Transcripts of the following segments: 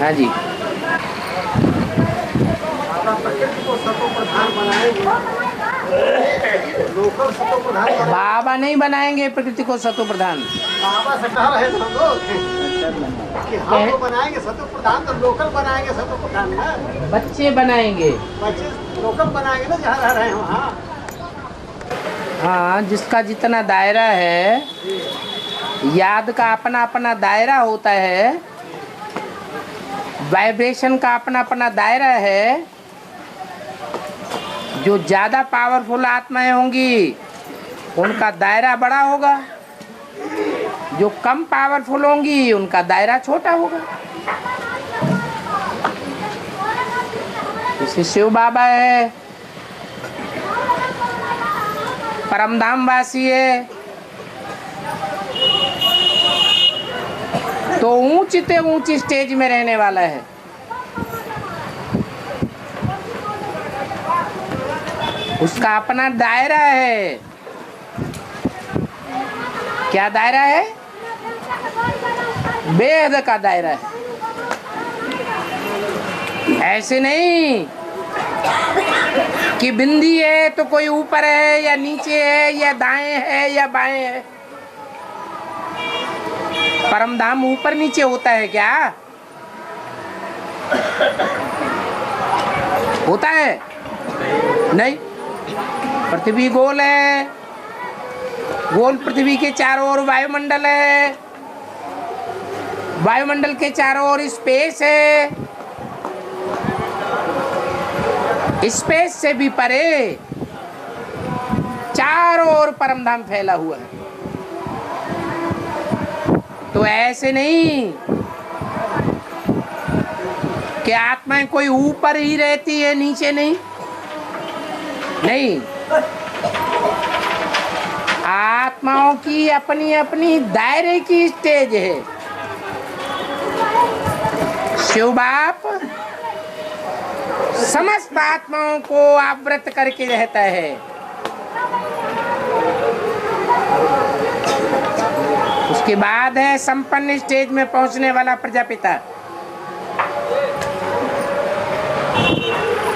हाँ जी। प्रकृति को सतो प्रधान बनाएंगे, लोकल सतो प्रधान बनाएंगे। बाबा नहीं बनाएंगे प्रकृति को सतो प्रधान। बाबा से कह रहे थे हम लोग कि हम तो बनाएंगे सतो प्रधान, तो लोकल बनाएंगे सतो प्रधान ना। बच्चे बनाएंगे, बच्चे लोकल बनाएंगे ना जहाँ रह रहे हैं वहाँ। हाँ, जिसका जितना दायरा है, याद का अपना अपना दायरा होता है, वाइब्रेशन का अपना अपना दायरा है। जो ज़्यादा पावरफुल आत्माएं होंगी उनका दायरा बड़ा होगा, जो कम पावरफुल होंगी उनका दायरा छोटा होगा। जैसे शिव बाबा है, परमधाम वासी है, तो ऊंच से ऊंची स्टेज में रहने वाला है। उसका अपना दायरा है। क्या दायरा है? बेहद का दायरा है। ऐसे नहीं कि बिंदी है तो कोई ऊपर है या नीचे है या दाएं है या बाएं है। परमधाम ऊपर नीचे होता है क्या? होता है? नहीं। पृथ्वी गोल है, गोल पृथ्वी के चारों ओर वायुमंडल है, वायुमंडल के चारों ओर स्पेस है, स्पेस से भी परे चारों ओर परमधाम फैला हुआ है। तो ऐसे नहीं कि आत्माएं कोई ऊपर ही रहती है नीचे नहीं। नहीं, आत्माओं की अपनी अपनी दायरे की स्टेज है। शिव बाप समस्त आत्माओं को आवृत करके रहता है। उसके बाद है संपन्न स्टेज में पहुंचने वाला प्रजापिता।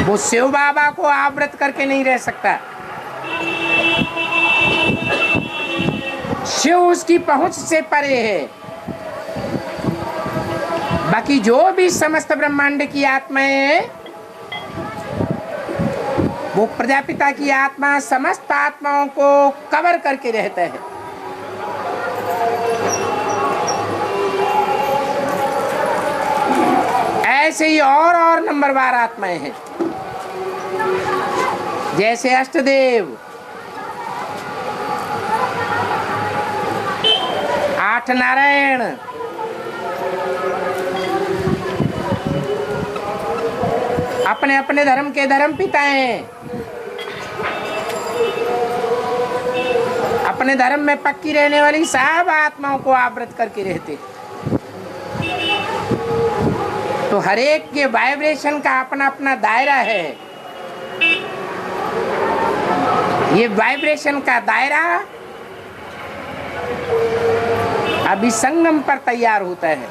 वो शिव बाबा को आवृत करके नहीं रह सकता। शिव उसकी पहुंच से परे है। बाकी जो भी समस्त ब्रह्मांड की आत्माएं हैं, वो प्रजापिता की आत्मा समस्त आत्माओं को कवर करके रहता है। ऐसे ही और नंबरवार आत्माएं हैं, जैसे अष्टदेव, 8 नारायण, अपने अपने धर्म के धर्म पिता हैं। अपने धर्म में पक्की रहने वाली सब आत्माओं को आवृत करके रहते। तो हर एक के वाइब्रेशन का अपना अपना दायरा है। ये वाइब्रेशन का दायरा अभी संगम पर तैयार होता है।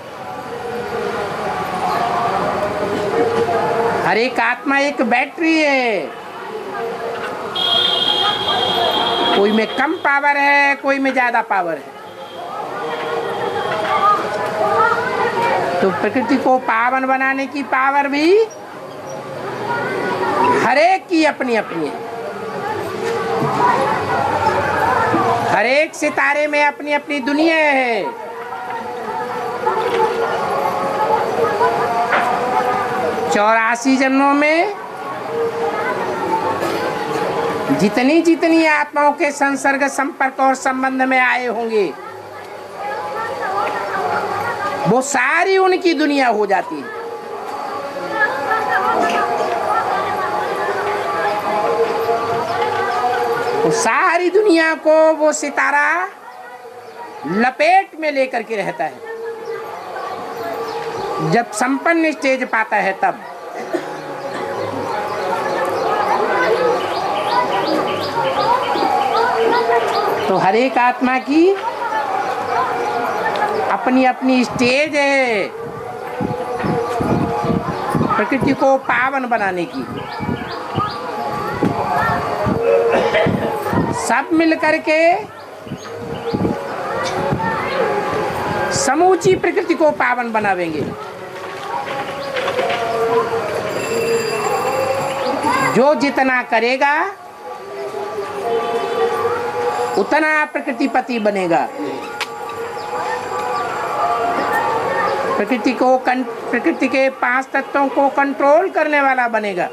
हर एक आत्मा एक बैटरी है। कोई में कम पावर है, कोई में ज्यादा पावर है। तो प्रकृति को पावन बनाने की पावर भी हर एक की अपनी अपनी है। हर एक सितारे में अपनी अपनी दुनिया है। चौरासी जन्मों में जितनी जितनी आत्माओं के संसर्ग, संपर्क और संबंध में आए होंगे, वो सारी उनकी दुनिया हो जाती है। वो सारी दुनिया को वो सितारा लपेट में लेकर के रहता है। जब संपन्न स्टेज पाता है तब तो हर एक आत्मा की अपनी अपनी स्टेज है। प्रकृति को पावन बनाने की। सब मिलकर के समूची प्रकृति को पावन बनावेंगे। जो जितना करेगा उतना प्रकृतिपति बनेगा। प्रकृति के 5 तत्वों को कंट्रोल करने वाला बनेगा।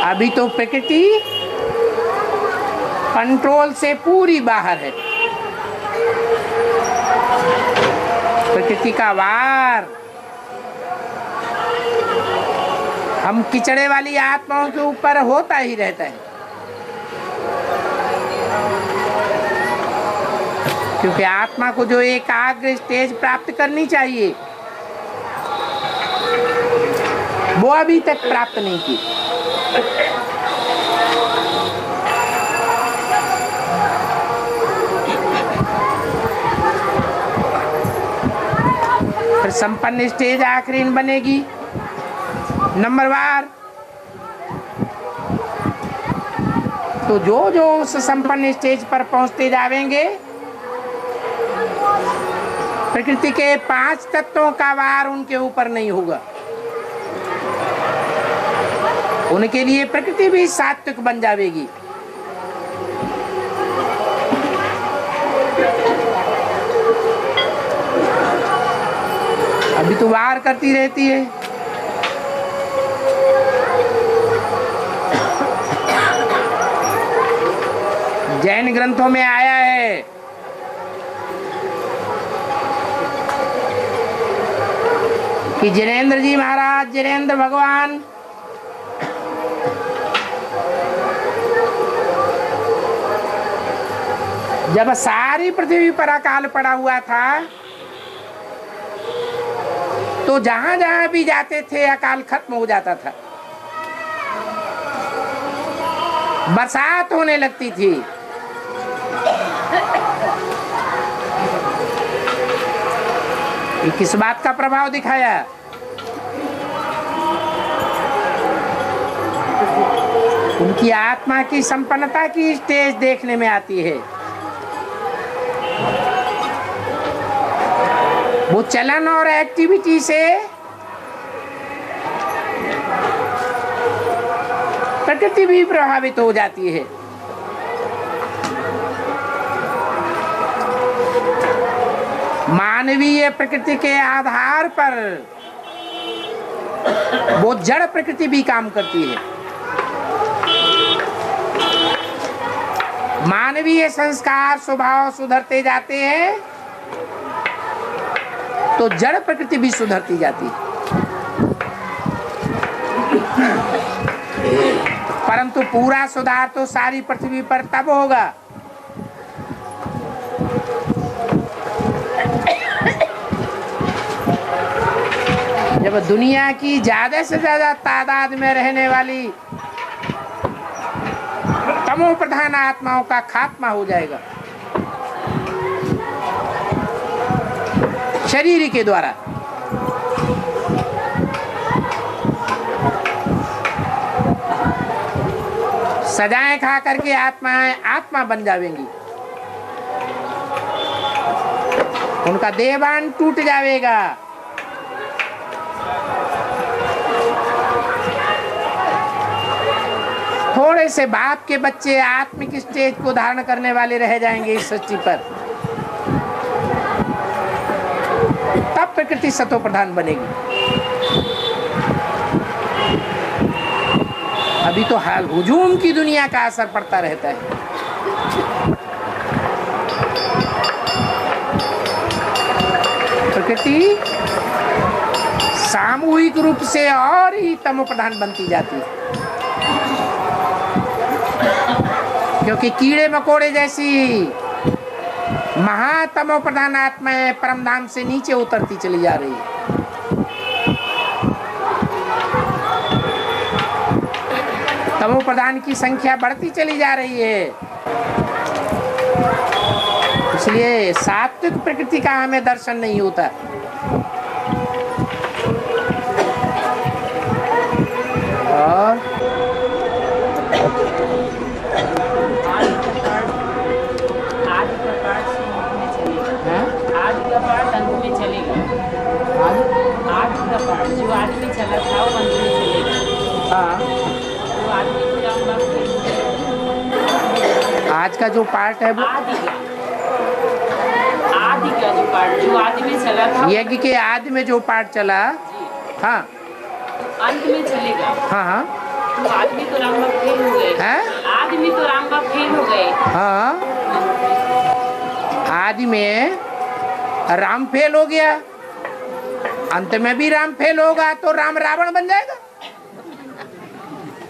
अभी तो प्रकृति कंट्रोल से पूरी बाहर है। प्रकृति का वार हम किचड़े वाली आत्माओं के ऊपर होता ही रहता है, क्योंकि आत्मा को जो एकाग्र स्टेज प्राप्त करनी चाहिए वो अभी तक प्राप्त नहीं की। फिर संपन्न स्टेज आखिरी बनेगी नंबरवार। तो जो उस संपन्न स्टेज पर पहुंचते जाएंगे प्रकृति के 5 तत्वों का वार उनके ऊपर नहीं होगा। उनके लिए प्रकृति भी सात्विक बन जाएगी। अभी तो वार करती रहती है। जैन ग्रंथों में आया है कि जिनेंद्र जी महाराज, जिनेंद्र भगवान जब सारी पृथ्वी पर अकाल पड़ा हुआ था तो जहां जहां भी जाते थे अकाल खत्म हो जाता था, बरसात होने लगती थी। ये किस बात का प्रभाव दिखाया? उनकी आत्मा की संपन्नता की स्टेज देखने में आती है। वो चलन और एक्टिविटी से प्रकृति भी प्रभावित हो जाती है। मानवीय प्रकृति के आधार पर वो जड़ प्रकृति भी काम करती है। मानवीय संस्कार स्वभाव सुधरते जाते हैं तो जड़ प्रकृति भी सुधरती जाती है। परंतु पूरा सुधार तो सारी पृथ्वी पर तब होगा जब दुनिया की ज्यादा से ज्यादा तादाद में रहने वाली तमो प्रधान आत्माओं का खात्मा हो जाएगा शरीर के द्वारा। सजाएं खा करके आत्माएं आत्मा बन जाएंगी। उनका देहबान टूट जाएगा। थोड़े से बाप के बच्चे आत्मिक स्टेज को धारण करने वाले रह जाएंगे इस सृष्टि पर, तब प्रकृति सतो प्रधान बनेगी। अभी तो हाल हुजूम की दुनिया का असर पड़ता रहता है। प्रकृति सामूहिक रूप से और ही तमो प्रधान बनती जाती है, क्योंकि कीड़े मकोड़े जैसी महातमो प्रधान आत्माएं परमधाम से नीचे उतरती चली जा रही है। तमो प्रधान की संख्या बढ़ती चली जा रही है। इसलिए सात्विक प्रकृति का हमें दर्शन नहीं होता। और जो आदमी चला था वो अंत में चलेगा। हाँ, वो आदमी को राम आज का जो पार्ट है वो आदि का जो पार्ट जो आदमी चला था यज्ञ के आदि में जो पार्ट चला, हाँ अंत में चलेगा। हाँ हाँ तो आदमी तो राम बाप फेल हो गए। हैं? आदमी तो राम बाप फेल हो गए। हाँ, आदि में राम फेल हो गया, अंत में भी राम फेल होगा तो राम रावण बन जाएगा।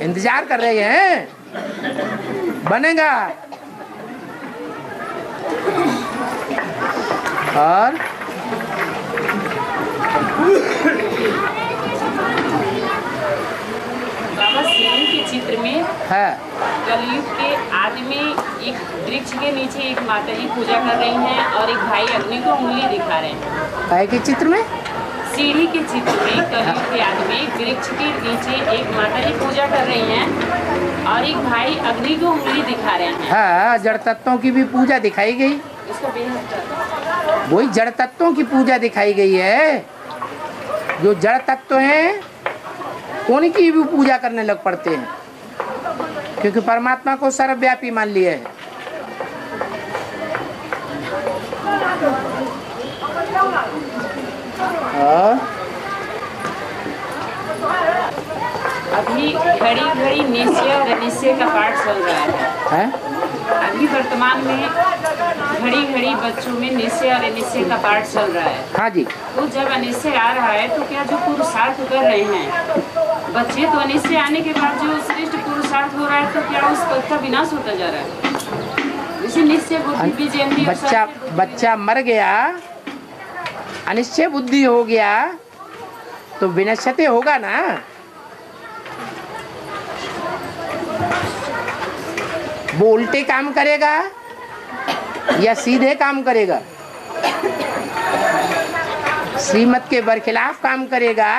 इंतजार कर रहे हैं, बनेगा। और बाबा सीढ़ी के चित्र में है कलयुग के आदमी एक वृक्ष के नीचे एक माता जी पूजा कर रही हैं और एक भाई अग्नि को उंगली दिखा रहे हैं। काय के चित्र में, सीढ़ी के चित्र में कलयुग के आदमी वृक्ष के नीचे एक माता जी पूजा कर रही हैं और एक भाई अग्नि को उंगली दिखा रहे हैं। हाँ, जड़ तत्वों की भी पूजा दिखाई गई। इसको बेहद वही जड़ तत्वों की पूजा दिखाई गई है। जो जड़ तत्व हैं उनकी भी पूजा करने लग पड़ते हैं, क्योंकि परमात्मा को सर्वव्यापी मान लिया है। अभी घड़ी घड़ी निश्चय और अनिश्चय का पाठ चल रहा है। अभी वर्तमान में घड़ी घड़ी बच्चों में निश्चय और अनिश्चय का पाठ चल रहा है। हाँ जी। तो जब अनिश्चय आ रहा है तो क्या जो पुरुषार्थ कर रहे हैं बच्चे, तो अनिश्चय आने के बाद जो श्रेष्ठ पुरुषार्थ हो रहा है तो क्या उस पद का विनाश होता जा रहा है? इसी निश्चय बुद्धि विजयंती बच्चा मर गया, अनिश्चय बुद्धि हो गया तो विनश्यते होगा ना। वो उल्टे काम करेगा या सीधे काम करेगा, श्रीमत के बरखिलाफ काम करेगा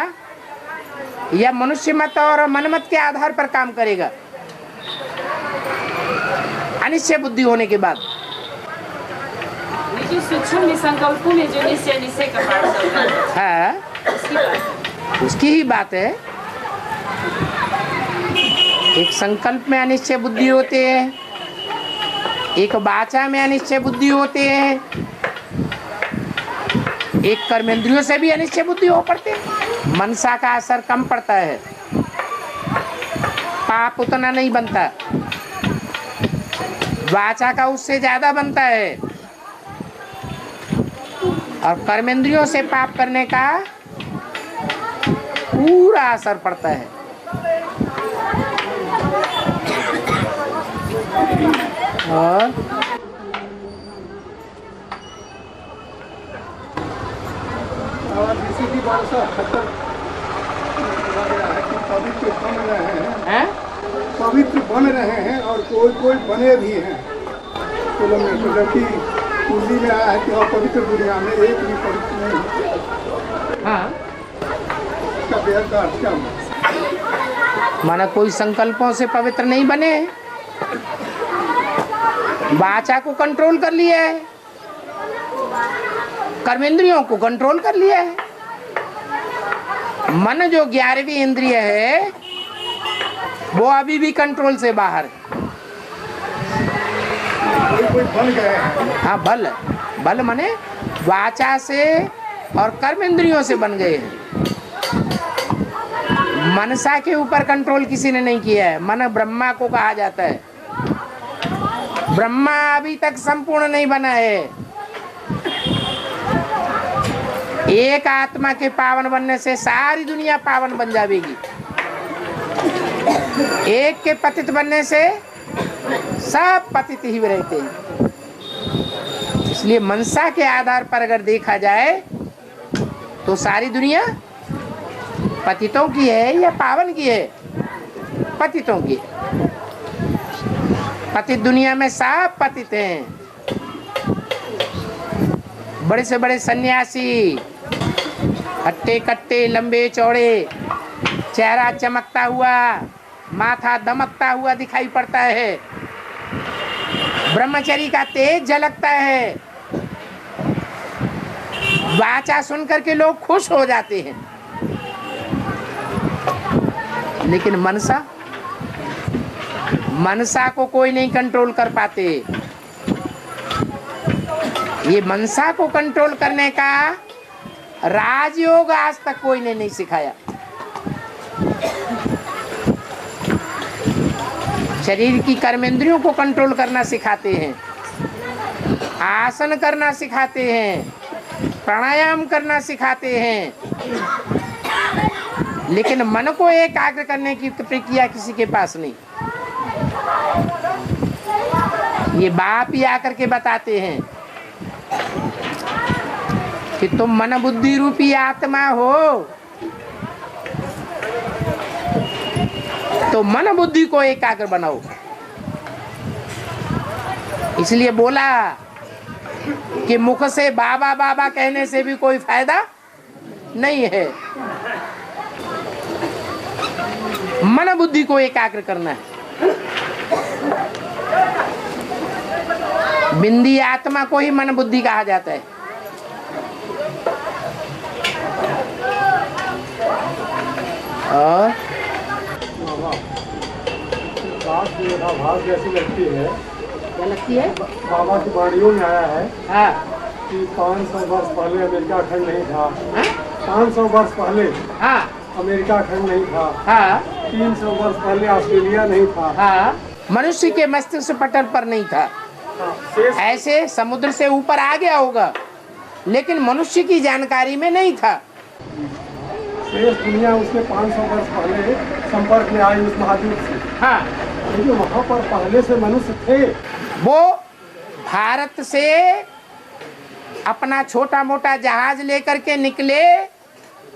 या मनुष्य मत और मनमत के आधार पर काम करेगा। अनिश्चय बुद्धि होने के बाद जो सूक्ष्म संकल्पों में जो निश्चय निश्चय का पाठ चल रहा है, उसकी ही बात है। एक संकल्प में अनिश्चय बुद्धि होते हैं, एक वाचा में अनिश्चय बुद्धि होते हैं, एक कर्मेंद्रियों से भी अनिश्चय बुद्धि हो पड़ते हैं। मनसा का असर कम पड़ता है, पाप उतना नहीं बनता, वाचा का उससे ज्यादा बनता है, और कर्मेंद्रियों से पाप करने का पूरा असर पड़ता है। और किसी भी बात से खतर पवित्र बन रहे हैं, पवित्र बन रहे हैं और कोई कोई बने भी हैं। तो जबकि कुंडली में आया है कि पवित्र दुनिया में एक भी पवित्र नहीं। हाँ, इसका बेहद का अर्थ क्या हुआ? माना कोई संकल्पों से पवित्र नहीं बने, वाचा को कंट्रोल कर लिया है, कर्मेंद्रियों को कंट्रोल कर लिया है। मन जो 11वीं इंद्रिय है वो अभी भी कंट्रोल से बाहर है। कोई बन गए हैं। हाँ, बल माने वाचा से और कर्मेंद्रियों से बन गए हैं। मनसा के ऊपर कंट्रोल किसी ने नहीं किया है। मन ब्रह्मा को कहा जाता है। ब्रह्मा अभी तक संपूर्ण नहीं बना है। एक आत्मा के पावन बनने से सारी दुनिया पावन बन जाएगी। एक के पतित बनने से सब पतित ही रहते हैं। इसलिए मनसा के आधार पर अगर देखा जाए तो सारी दुनिया पतितों की है या पावन की है? पतितों की। पतित दुनिया में सब पतित हैं। बड़े से बड़े सन्यासी, हट्टे कट्टे, लंबे चौड़े, चेहरा चमकता हुआ, माथा दमकता हुआ दिखाई पड़ता है, ब्रह्मचर्य का तेज झलकता है, वाचा सुन करके लोग खुश हो जाते हैं। लेकिन मनसा को कोई नहीं कंट्रोल कर पाते। ये मनसा को कंट्रोल करने का राजयोग आज तक कोई ने नहीं सिखाया। शरीर की कर्मेंद्रियों को कंट्रोल करना सिखाते हैं, आसन करना सिखाते हैं, प्राणायाम करना सिखाते हैं, लेकिन मन को एकाग्र करने की प्रक्रिया किसी के पास नहीं। ये बाप ही आकर के बताते हैं कि तुम मन बुद्धि रूपी आत्मा हो, तो मन बुद्धि को एकाग्र बनाओ। इसलिए बोला कि मुख से बाबा बाबा कहने से भी कोई फायदा नहीं है, मन बुद्धि को एकाग्र करना है। बिंदी आत्मा को ही मन बुद्धि कहा जाता है। और भाव जैसी लगती है, क्या लगती है? बाबा की वाणियों में आया है हाँ कि 500 वर्ष पहले अमेरिका खंड नहीं था। 500 वर्ष पहले हाँ अमेरिका खंड नहीं था। हाँ 300 वर्ष पहले ऑस्ट्रेलिया नहीं था। हाँ, मनुष्य के मस्तिष्क पटल पर नहीं था। ऐसे समुद्र से ऊपर आ गया होगा, लेकिन मनुष्य की जानकारी में नहीं था। शेष दुनिया उसके 500 वर्ष पहले संपर्क में आई उस महाद्वीप से। हाँ, लेकिन वहाँ पर पहले से मनुष्य थे। वो भारत से अपना छोटा मोटा जहाज लेकर के निकले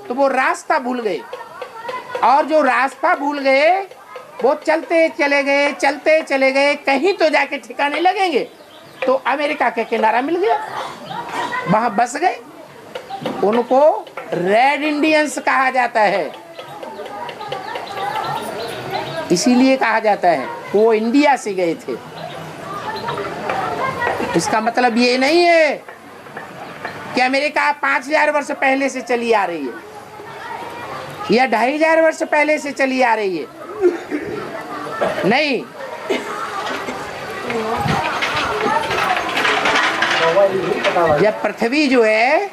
तो वो रास्ता भूल गए, और जो रास्ता भूल गए वो चलते चले गए, कहीं तो जाके ठिकाने लगेंगे, तो अमेरिका के किनारा मिल गया, वहां बस गए। उनको रेड इंडियंस कहा जाता है। इसीलिए कहा जाता है वो इंडिया से गए थे। इसका मतलब ये नहीं है कि अमेरिका 5000 वर्ष पहले से चली आ रही है या 2500 वर्ष पहले से चली आ रही है, नहीं। यह पृथ्वी जो है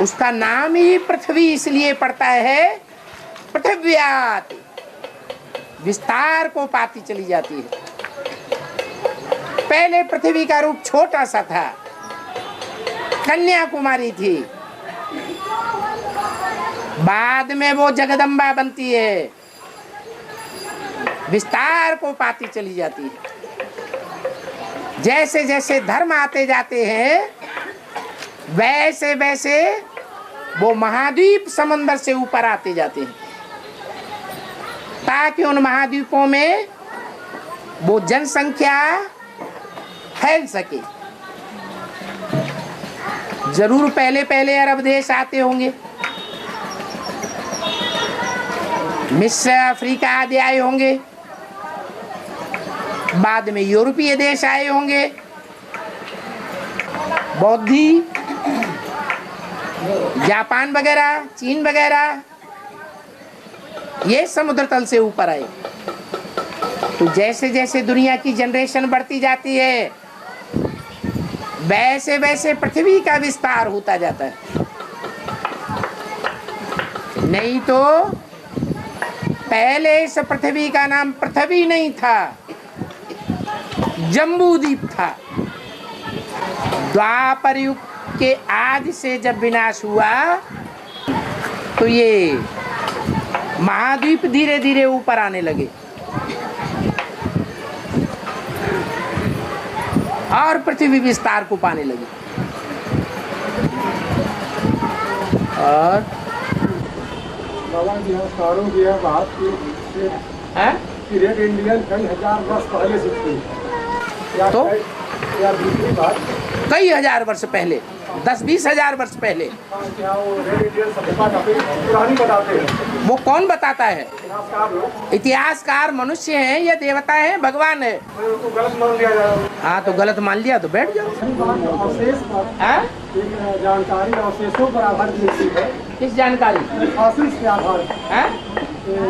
उसका नाम ही पृथ्वी इसलिए पड़ता है, पृथ्व्यात्, विस्तार को पाती चली जाती है। पहले पृथ्वी का रूप छोटा सा था, कन्याकुमारी थी, बाद में वो जगदम्बा बनती है, विस्तार को पाती चली जाती है। जैसे जैसे धर्म आते जाते हैं वैसे वैसे वो महाद्वीप समंदर से ऊपर आते जाते हैं, ताकि उन महाद्वीपों में वो जनसंख्या फैल सके। जरूर पहले पहले अरब देश आते होंगे, मिस्र, अफ्रीका आदि आए होंगे, बाद में यूरोपीय देश आए होंगे, बौद्धी, जापान वगैरह, चीन वगैरह, ये समुद्र तल से ऊपर आए। तो जैसे जैसे दुनिया की जनरेशन बढ़ती जाती है वैसे वैसे पृथ्वी का विस्तार होता जाता है। नहीं तो पहले इस पृथ्वी का नाम पृथ्वी नहीं था, जम्बूद्वीप था। द्वापर युग के आदि से जब विनाश हुआ तो ये महाद्वीप धीरे धीरे ऊपर आने लगे और पृथ्वी विस्तार को पाने लगी। और बाबा जी हस्तारों की है बात कि रेड इंडियन कई हजार वर्ष पहले से थी। तो या दूसरी बात कई हजार वर्ष पहले, 10-20 हजार वर्ष पहले। वो कौन बताता है? इतिहासकार मनुष्य हैं या देवता है, भगवान है? हाँ तो गलत मान लिया तो बैठ जाओ। जानकारी अवशेषों पर आधारित है। किस जानकारी? फॉसिल्स के आधार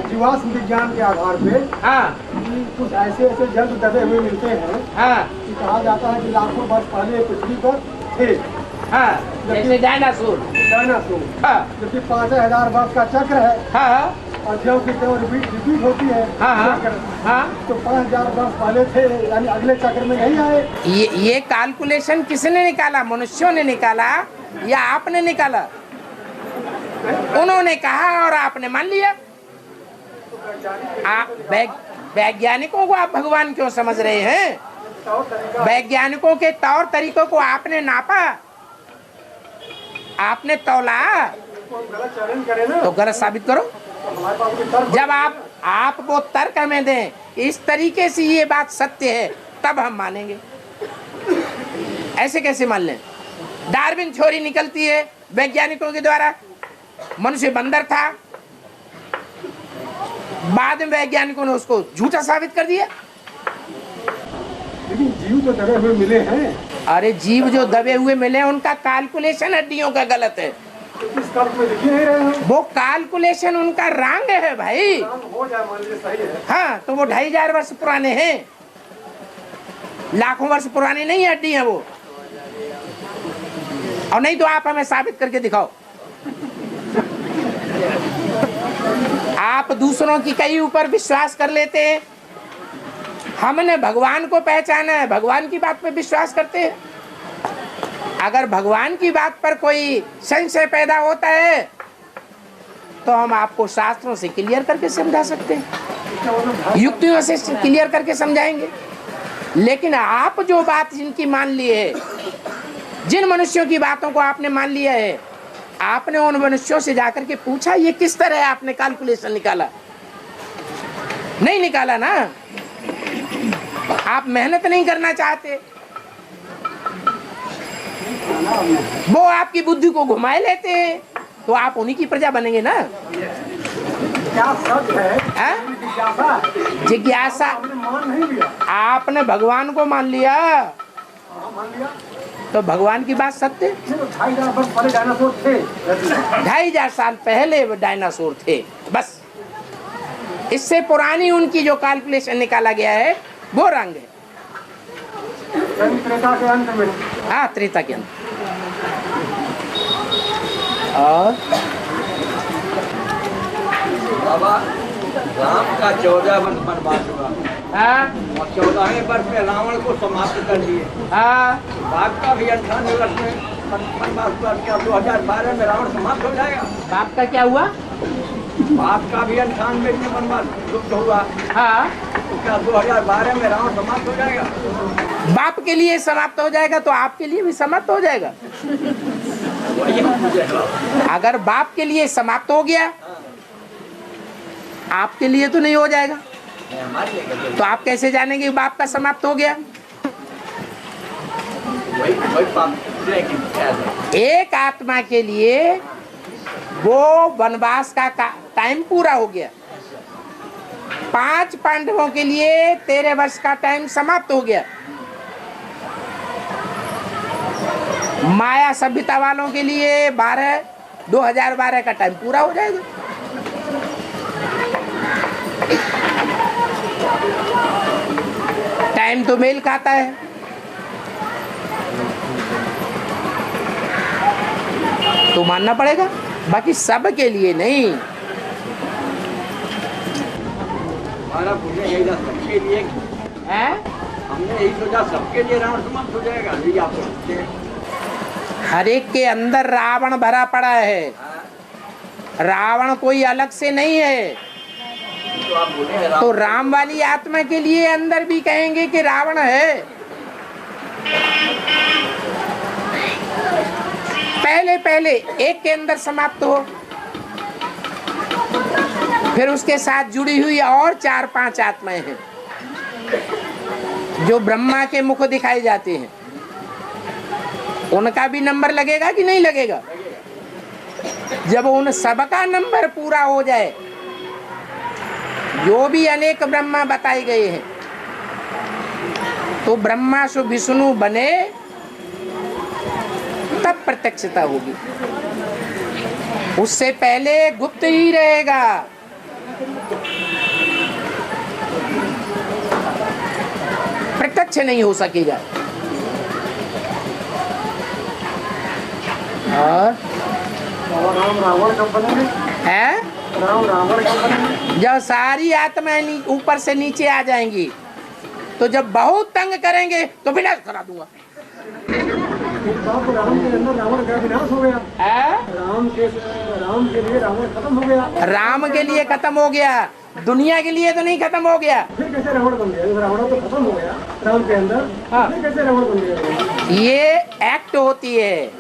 जीवाश्म विज्ञान के आधार पे हाँ कुछ ऐसे ऐसे जंतु दबे हुए मिलते हैं। हाँ कि कहा जाता है कि लाखों वर्ष पहले पृथ्वी पर थे। हाँ जैसे डायनासोर। हाँ जबकि 5000 वर्ष का चक्र है। हाँ और जब रिपीट होती है। हाँ हाँ तो 5000 वर्ष पहले थे, यानी अगले चक्र में नहीं आए। ये कैलकुलेशन किसने निकाला? मनुष्यों ने निकाला या आपने निकाला? उन्होंने कहा और आपने मान लिया। आप वैज्ञानिकों को आप भगवान क्यों समझ रहे हैं? वैज्ञानिकों के तौर तरीकों को आपने नापा, आपने तौला, तो गलत साबित करो। जब आप वो तर्क हमें दें इस तरीके से ये बात सत्य है, तब हम मानेंगे। ऐसे कैसे मान लें? डार्विन थ्योरी निकलती है वैज्ञानिकों के द्वारा, मनुष्य बंदर था, बाद में वैज्ञानिकों ने उसको झूठा साबित कर दिया। लेकिन जीव तो दबे हुए मिले हैं। अरे जीव जो दबे हुए मिले उनका कैलकुलेशन हड्डियों का गलत है। इस काल में दिख नहीं रहे हैं। वो कैलकुलेशन उनका रंग है भाई। हो जाए मान लीजिए सही है। हाँ तो वो 2500 वर्ष पुराने हैं, लाखों वर्ष पुराने नहीं हड्डी है वो। और नहीं तो आप हमें साबित करके दिखाओ। आप दूसरों की कई ऊपर विश्वास कर लेते हैं, हमने भगवान को पहचाना है, भगवान की बात पे विश्वास करते हैं। अगर भगवान की बात पर कोई संशय पैदा होता है तो हम आपको शास्त्रों से क्लियर करके समझा सकते हैं, युक्तियों से क्लियर करके समझाएंगे। लेकिन आप जो बात जिनकी मान ली है, जिन मनुष्यों की बातों को आपने मान लिया है, आपने उन मनुष्यों से जाकर के पूछा ये किस तरह आपने कैलकुलेशन निकाला? नहीं निकाला ना। आप मेहनत नहीं करना चाहते, वो आपकी बुद्धि को घुमाए लेते हैं, तो आप उन्हीं की प्रजा बनेंगे ना। क्या सच है? जिज्ञासा। मान नहीं लिया। आपने भगवान को मान लिया मान लिया तो भगवान की बात सत्य। 2500 वर्ष पहले डायनासोर थे। 2500 साल पहले वो डायनासोर थे, बस। इससे पुरानी उनकी जो कैलकुलेशन निकाला गया है वो रंग है। त्रेता के अंत में। हाँ त्रेता के अंत। और बाबा राम का 14 वर्ष वनवास हुआ। हाँ और 14वें वर्ष में रावण को समाप्त कर लिए। हाँ बाप का भी 98 वर्ष में वनवास हुआ। क्या 2012 में रावण समाप्त हो जाएगा? बाप का क्या हुआ? बाप का भी 98 में वनवास लुप्त हुआ। हाँ तो क्या 2012 में रावण समाप्त हो जाएगा? बाप के लिए समाप्त हो जाएगा तो आपके लिए भी समाप्त हो जाएगा। वही मुझे अगर बाप के लिए समाप्त हो गया, आपके लिए तो नहीं हो जाएगा। तो आप कैसे जानेंगे बाप का समाप्त हो गया? वही पाप एक आत्मा के लिए वो वनवास का टाइम पूरा हो गया, 5 पांडवों के लिए 13 वर्ष का टाइम समाप्त हो गया, माया सभ्यता वालों के लिए 2012 का टाइम पूरा हो जाएगा। टाइम तो मेल खाता है। तो मानना पड़ेगा, बाकी सब के लिए नहीं। हमारा पुण्य यही था सबके लिए है? हमने यही सोचा सबके लिए रावण समाप्त हो जाएगा। यही आप सोचते हैं। हर एक के अंदर रावण भरा पड़ा है। रावण कोई अलग से नहीं है। तो आप बोले हैं तो राम वाली आत्मा के लिए अंदर भी कहेंगे कि रावण है। पहले एक के अंदर समाप्त हो, फिर उसके साथ जुड़ी हुई और 4-5 आत्माएं हैं जो ब्रह्मा के मुख दिखाई जाती हैं। उनका भी नंबर लगेगा कि नहीं लगेगा? जब उन सबका नंबर पूरा हो जाए, जो भी अनेक ब्रह्मा बताए गए हैं, तो ब्रह्मा से विष्णु बने तब प्रत्यक्षता होगी। उससे पहले गुप्त ही रहेगा। प्रत्यक्ष नहीं हो सकेगा। और राम रावण कब बनेंगे? है राम रावण कब बनेंगे? जब सारी आत्माएं ऊपर से नीचे आ जाएंगी, तो जब बहुत तंग करेंगे तो विनाश करा दूंगा। बाप राम के अंदर रावण का विनाश हो गया। है? राम के लिए रावण खत्म हो गया। राम के लिए खत्म हो गया, दुनिया के लिए तो नहीं खत्म हो गया। फिर कैसे रावण बन गया? रावण तो खत्म हो गया राम के अंदर। हाँ। फिर कैसे रावण बन गया? ये एक्ट होती है,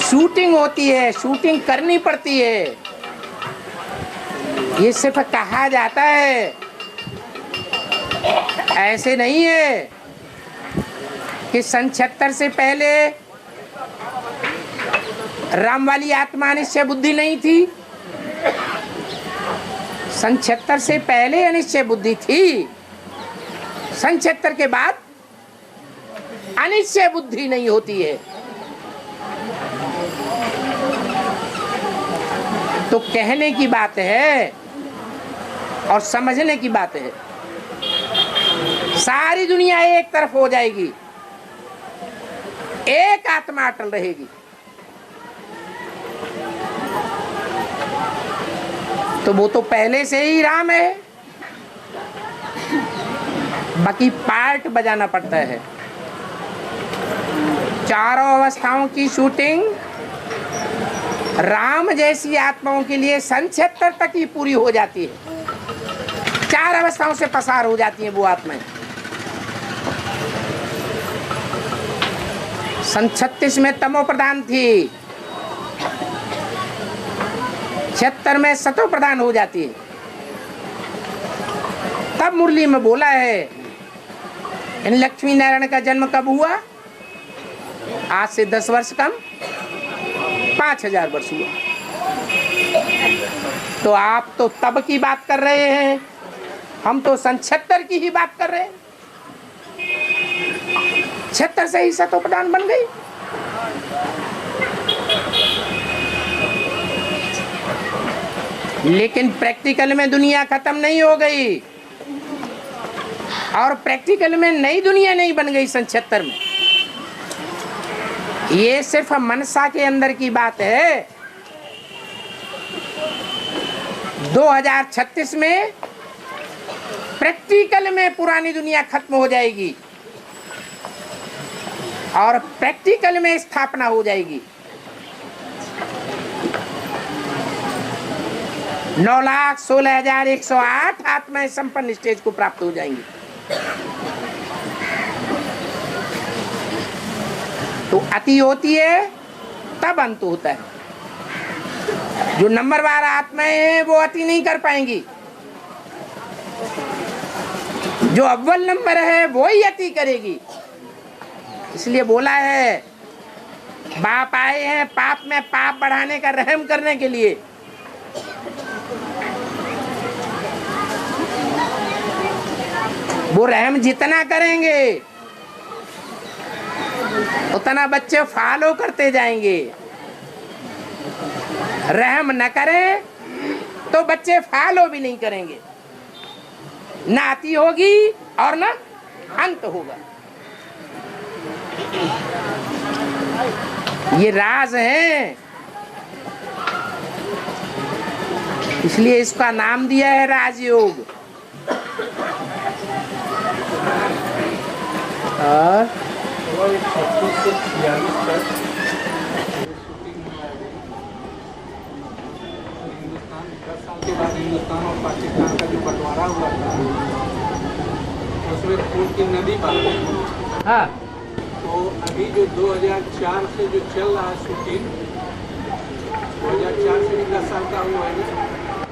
शूटिंग होती है, शूटिंग करनी पड़ती है। ये सिर्फ कहा जाता है, ऐसे नहीं है कि सन 76 से पहले राम वाली आत्मा निश्चय बुद्धि नहीं थी। सन 76 से पहले अनिश्चय बुद्धि थी। सन 76 के बाद अनिश्चय बुद्धि नहीं होती है। तो कहने की बात है और समझने की बात है। सारी दुनिया एक तरफ हो जाएगी, एक आत्मा अटल रहेगी। तो वो तो पहले से ही राम है, बाकी पार्ट बजाना पड़ता है। चारों अवस्थाओं की शूटिंग राम जैसी आत्माओं के लिए सन 76 तक ही पूरी हो जाती है। 4 अवस्थाओं से पसार हो जाती हैं वो आत्माएं। सन 36 में तमो प्रधान थी, 76 में सतो प्रधान हो जाती है। तब मुरली में बोला है, इन लक्ष्मी नारायण का जन्म कब हुआ? आज से 10 वर्ष कम 5000 वर्ष हुआ। तो आप तो तब की बात कर रहे हैं, हम तो सन 76 की ही बात कर रहे हैं। 76 से ही सतो प्रधान बन गई। लेकिन प्रैक्टिकल में दुनिया खत्म नहीं हो गई, और प्रैक्टिकल में नई दुनिया नहीं बन गई सन 76 में। ये सिर्फ मनसा के अंदर की बात है। 2036 में प्रैक्टिकल में पुरानी दुनिया खत्म हो जाएगी और प्रैक्टिकल में स्थापना हो जाएगी। 9,16,108 आत्माएं संपन्न स्टेज को प्राप्त हो जाएंगी। तो अति होती है तब अंत होता है। जो नंबरवार आत्माएं हैं वो अति नहीं कर पाएंगी, जो अव्वल नंबर है वो ही अति करेगी। इसलिए बोला है, बाप आए हैं पाप में पाप बढ़ाने का रहम करने के लिए। वो रहम जितना करेंगे उतना बच्चे फॉलो करते जाएंगे। रहम न करें तो बच्चे फॉलो भी नहीं करेंगे, ना अति होगी और ना अंत होगा। ये राज है, इसलिए इसका नाम दिया है राजयोग। और हिंदुस्तान और पाकिस्तान का जो बंटवारा हुआ था उसमें खून की नदी पार गई। हाँ, तो अभी जो 2004 से जो चल रहा है शूटिंग, 2004 से भी 10 साल का हुआ है ना।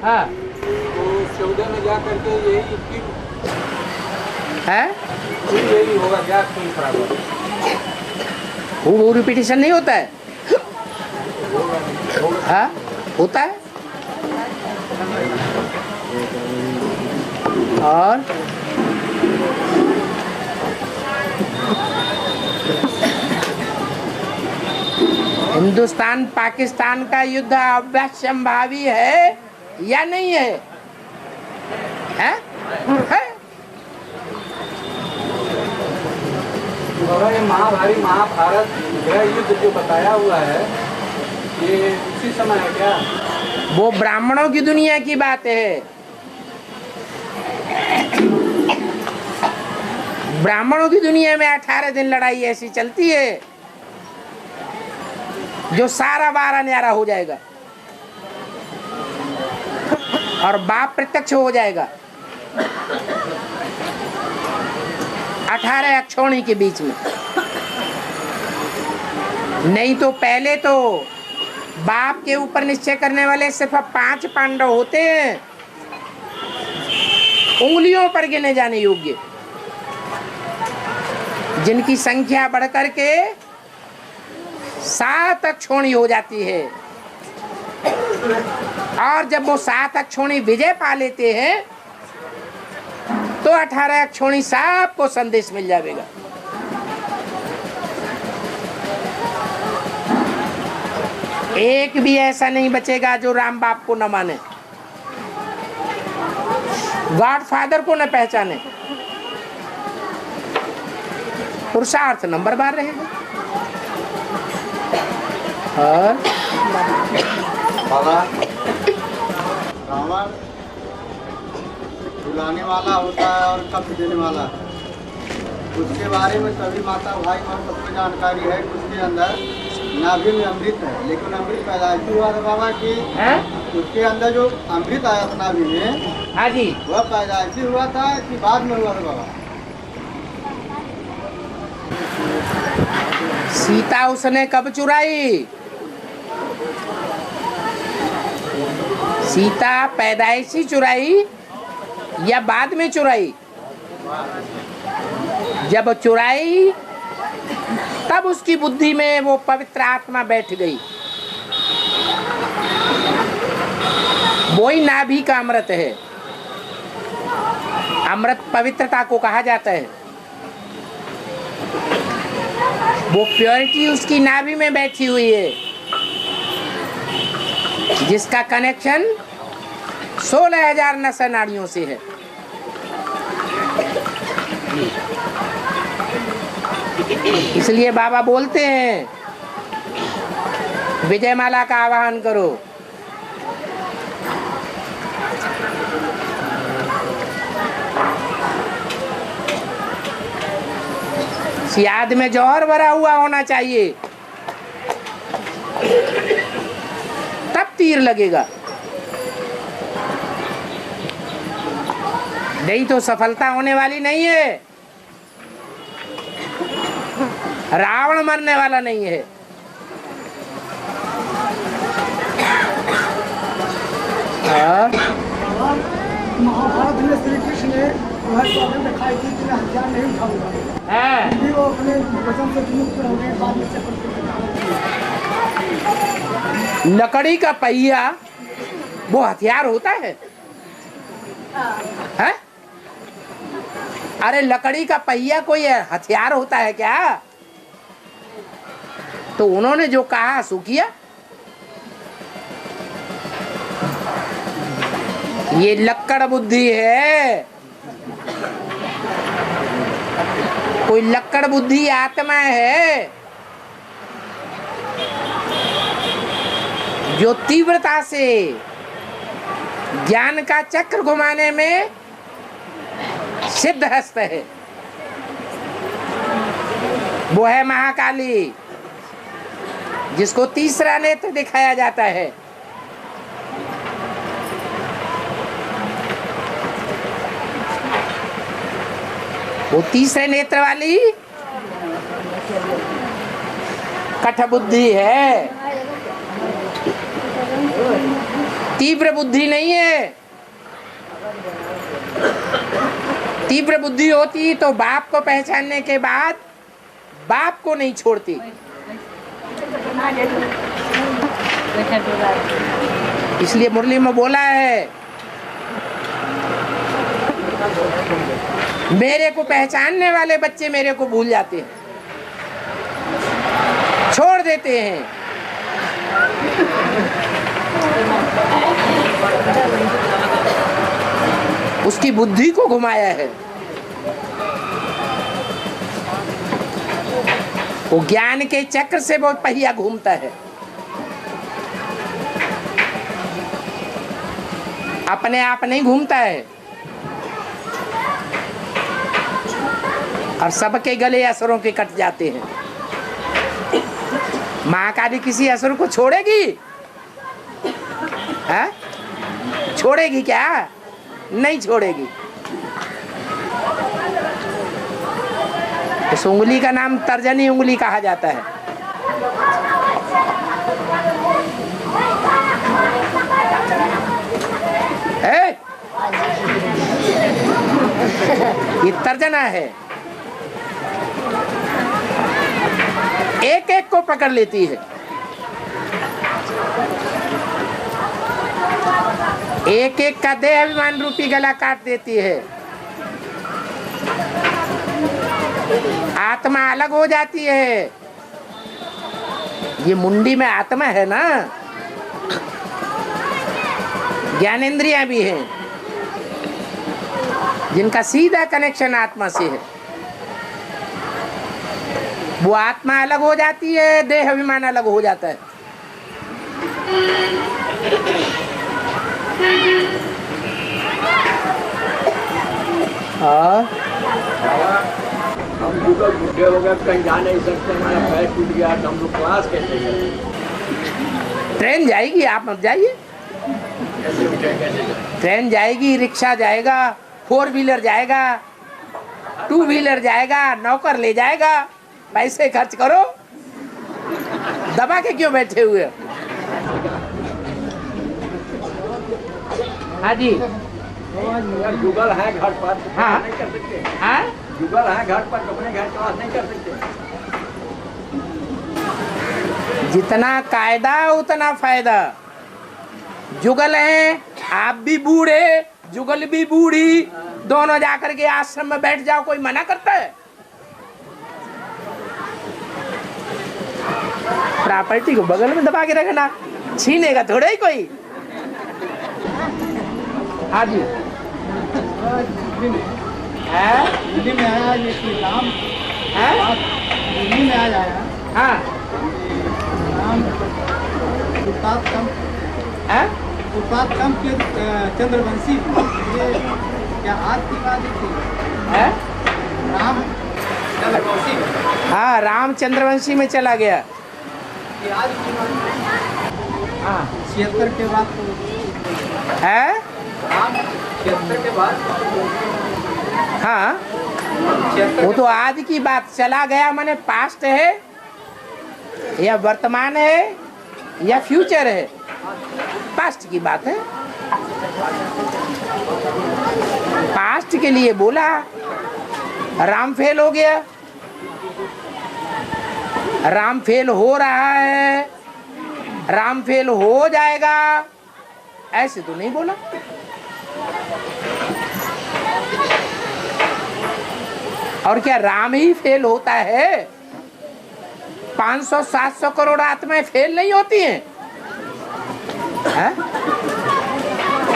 हाँ, तो 14 में जा करके यही है, यही होगा, गैस खून खराब होगा। वो रिपीटेशन नहीं होता है? हाँ होता है। और हिंदुस्तान पाकिस्तान का युद्ध अवश्यंभावी है या नहीं है? है? बाबा ये महाभारत गृह युद्ध जो बताया हुआ है ये उसी समय है क्या? वो ब्राह्मणों की दुनिया की बात है। ब्राह्मणों की दुनिया में 18 दिन लड़ाई ऐसी चलती है जो सारा बारा न्यारा हो जाएगा और बाप प्रत्यक्ष हो जाएगा 18 अक्षौणी के बीच में। नहीं तो पहले तो बाप के ऊपर निश्चय करने वाले सिर्फ 5 पांडव होते हैं, उंगलियों पर गिने जाने योग्य, जिनकी संख्या बढ़कर के 7 अक्षौणी हो जाती है। और जब वो 7 अक्षौणी विजय पा लेते हैं तो 18 अक्षौणी सबको संदेश मिल जाएगा। एक भी ऐसा नहीं बचेगा जो राम बाप को न माने, गॉड फादर को न पहचाने। पुरुषार्थ नंबर बार रहेगा। और बाबा रावण बुलाने वाला होता है और कष्ट देने वाला, उसके बारे में सभी माता भाई और सबको जानकारी है। उसके अंदर नाभि में अमृत है, लेकिन अमृत पैदाइशी हुआ था बाबा की उसके अंदर जो अमृत आया था नाभि में, हाँ जी, वह पैदाइशी हुआ था कि बाद में हुआ था बाबा? सीता उसने कब चुराई? सीता पैदाइशी चुराई या बाद में चुराई? जब चुराई तब उसकी बुद्धि में वो पवित्र आत्मा बैठ गई। वही नाभि का अमृत है। अमृत पवित्रता को कहा जाता है। वो प्योरिटी उसकी नाभि में बैठी हुई है, जिसका कनेक्शन 16,000 नसा नाड़ियों से है। इसलिए बाबा बोलते हैं विजयमाला का आवाहन करो। याद में जौहर भरा हुआ होना चाहिए, तब तीर लगेगा, नहीं तो सफलता होने वाली नहीं है। रावण मरने वाला नहीं है। महाभारत में श्री कृष्ण ने दिखाई दी कि हथियार नहीं उठाऊंगा, वो अपने वचन से विमुक्त हो गए। बाद में लकड़ी का पहिया वो हथियार होता है? हैं? अरे लकड़ी का पहिया कोई हथियार होता है क्या? तो उन्होंने जो कहा सो किया। ये लक्कड़ बुद्धि है, कोई लक्कड़ बुद्धि आत्मा है जो तीव्रता से ज्ञान का चक्र घुमाने में सिद्धहस्त है। वो है महाकाली, जिसको तीसरा नेत्र दिखाया जाता है। वो तीसरे नेत्र वाली कठबुद्धि है, तीव्र बुद्धि नहीं है। तीव्र बुद्धि होती तो बाप को पहचानने के बाद बाप को नहीं छोड़ती। इसलिए मुरली में बोला है, मेरे को पहचानने वाले बच्चे मेरे को भूल जाते हैं, छोड़ देते हैं। उसकी बुद्धि को घुमाया है। वो ज्ञान के चक्र से बहुत पहिया घूमता है। अपने आप नहीं घूमता है। और सबके गले असुरों के कट जाते हैं। महाकाली किसी असुर को छोड़ेगी? है? छोड़ेगी क्या? नहीं छोड़ेगी। इस उंगली का नाम तर्जनी उंगली कहा जाता है। ये तर्जना है, एक एक को पकड़ लेती है। एक एक का देह अभिमान रूपी गला काट देती है। आत्मा अलग हो जाती है। ये मुंडी में आत्मा है ना, ज्ञानेंद्रियां भी हैं जिनका सीधा कनेक्शन आत्मा से है। वो आत्मा अलग हो जाती है, देह अभिमान अलग हो जाता है। हम जुगल बुढ़े हो गए, कहीं जा नहीं सकते, हमारा पैर टूट गया तो हम लोग क्लास कैसे करें? ट्रेन जाएगी, आप मत जाइए। ट्रेन जाएगी, रिक्शा जाएगा, 4 व्हीलर जाएगा, 2 व्हीलर जाएगा, नौकर ले जाएगा। पैसे खर्च करो, दबा के क्यों बैठे हुए? हाँ जी, जुगल है घर पर, हाँ नहीं कर सकते। हाँ, जुगल है घर पर, अपने घर क्लास नहीं कर सकते। जितना कायदा उतना फायदा। जुगल है, आप भी बूढ़े, जुगल भी बूढ़ी, दोनों जाकर के आश्रम में बैठ जाओ, कोई मना करता है? प्रॉपर्टी को बगल में दबा के रखना, छीनेगा थोड़ा ही कोई। हाँ जी, दिल्ली में आया ये कोई नाम है? दिल्ली में आया है हाँ नाम उत्पाद कम है? उत्पाद कम के चंद्रवंशी। ये क्या आज की बात थी? है? राम चंद्रवंशी। हाँ, राम चंद्रवंशी में चला गया। ये आज की बात हाँ 76 के बाद तो है? राम 76 के बाद हाँ, वो तो आज की बात। चला गया माने पास्ट है या वर्तमान है या फ्यूचर है? पास्ट की बात है। पास्ट के लिए बोला। राम फेल हो गया, राम फेल हो रहा है, राम फेल हो जाएगा, ऐसे तो नहीं बोला। और क्या राम ही फेल होता है? 500-700 करोड़ आत्माएं फेल नहीं होती हैं? है?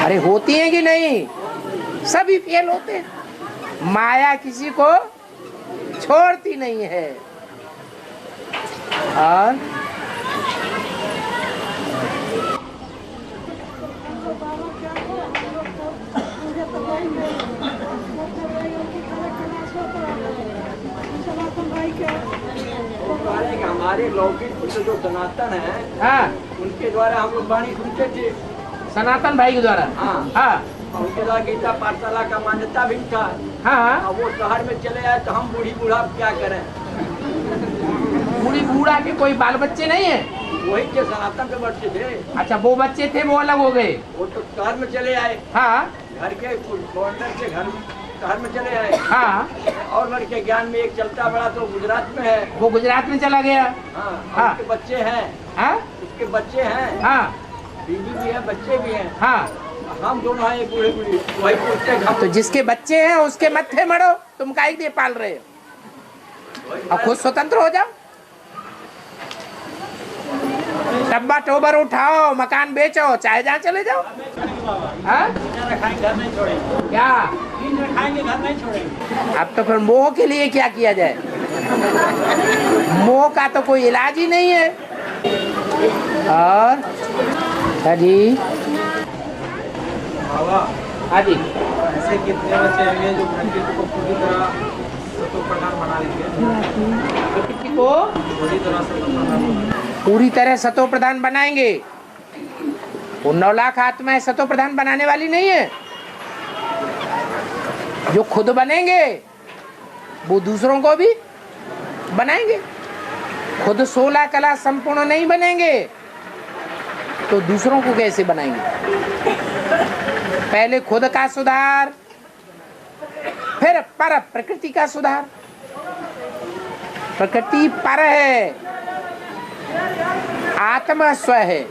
अरे होती हैं कि नहीं? सभी फेल होते हैं। माया किसी को छोड़ती नहीं है। और हमारे लौकिक जो सनातन है, हाँ, उनके द्वारा हम लोग वाणी सुनते थे। सनातन भाई के द्वारा। हाँ हाँ और उनके द्वारा गीता पाठशाला का मान्यता भी था। हाँ, अब वो शहर में चले आए तो हम बूढ़ी बूढ़ा क्या करें? बूढ़ी बूढ़ा के कोई बाल बच्चे नहीं है? वही के सनातन के बच्चे थे। अच्छा, वो बच्चे थे, वो अलग हो गए। वो तो शहर में चले आए, हाँ घर के बॉर्डर के घर शहर में चले आए। हाँ, और लड़के ज्ञान में एक चलता बड़ा तो गुजरात में है। वो गुजरात में चला गया। हाँ, हाँ। उसके बच्चे हैं। हाँ उसके बच्चे हैं। हाँ बीवी भी है, बच्चे भी हैं। हाँ, हम दोनों हैं बूढ़े बूढ़ी, वही पूछते हैं तो जिसके बच्चे हैं उसके मत्थे मरो, तुम काहे के लिए पाल रहे हो? और खुद स्वतंत्र हो जाओ। डब्बा टोबर उठाओ, मकान बेचो, चाहे जहाँ चले जाओ। हाँ? क्या अब तो फिर मोह के लिए क्या किया जाए? मोह का तो कोई इलाज ही नहीं है। और हाँ जी, हाँ जी, ऐसे कितने बच्चे हैं जो प्रकृति को पूरी तरह सतोप्रधान बना देंगे? प्रकृति को पूरी तरह से पूरी तरह सतो प्रधान बनाएंगे। वो 9 लाख आत्माएं सतो प्रधान बनाने वाली नहीं है। जो खुद बनेंगे वो दूसरों को भी बनाएंगे। खुद 16 कला संपूर्ण नहीं बनेंगे तो दूसरों को कैसे बनाएंगे? पहले खुद का सुधार, फिर पर प्रकृति का सुधार। प्रकृति पर है, आत्मा स्व है।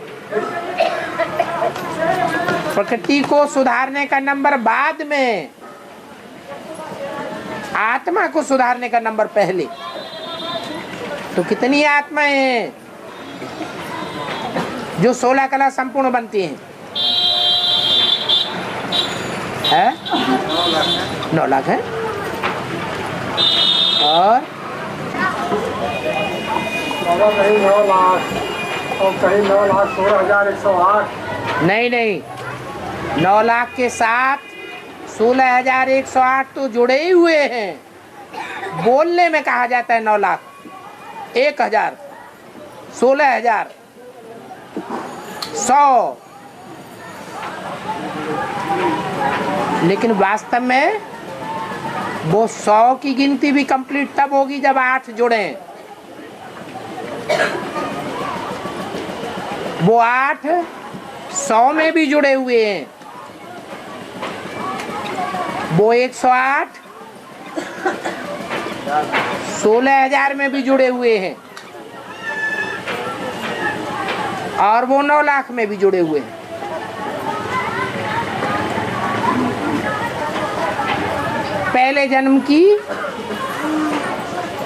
प्रकृति को सुधारने का नंबर बाद में, आत्मा को सुधारने का नंबर पहले। तो कितनी आत्माएं हैं जो 16 कला संपूर्ण बनती हैं? है 9 लाख है। और बाबा कहीं 9 लाख और कहीं 9,16,108। नहीं, 9 लाख के साथ 16,108 तो जुड़े ही हुए हैं। बोलने में कहा जाता है 9 लाख, 1,000, 16,000, 100, लेकिन वास्तव में वो 100 की गिनती भी कंप्लीट तब होगी जब 8 जुड़े। वो 8 100 में भी जुड़े हुए हैं। वो 108 16,000 में भी जुड़े हुए हैं और वो 9 लाख में भी जुड़े हुए हैं। पहले जन्म की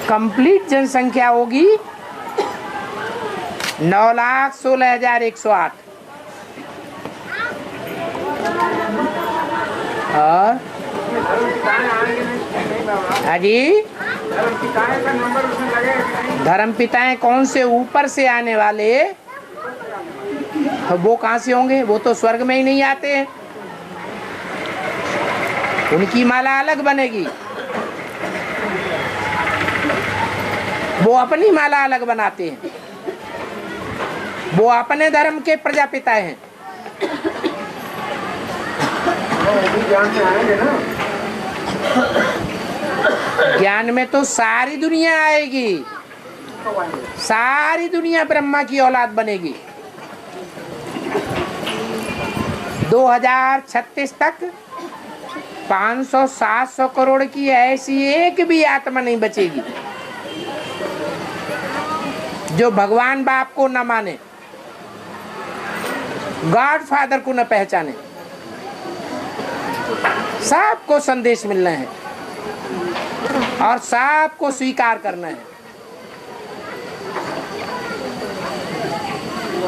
कंप्लीट जनसंख्या होगी 9,16,108। और अजी धर्म पिताएं कौन से ऊपर से आने वाले, वो कहाँ से होंगे? वो तो स्वर्ग में ही नहीं आते हैं। उनकी माला अलग बनेगी, वो अपनी माला अलग बनाते हैं। वो अपने धर्म के प्रजापिता हैं। ज्ञान में तो सारी दुनिया आएगी, सारी दुनिया ब्रह्मा की औलाद बनेगी। 2036 तक 500-700 करोड़ की ऐसी एक भी आत्मा नहीं बचेगी जो भगवान बाप को न माने, गॉड फादर को न पहचाने। सबको संदेश मिलना है और सबको स्वीकार करना है,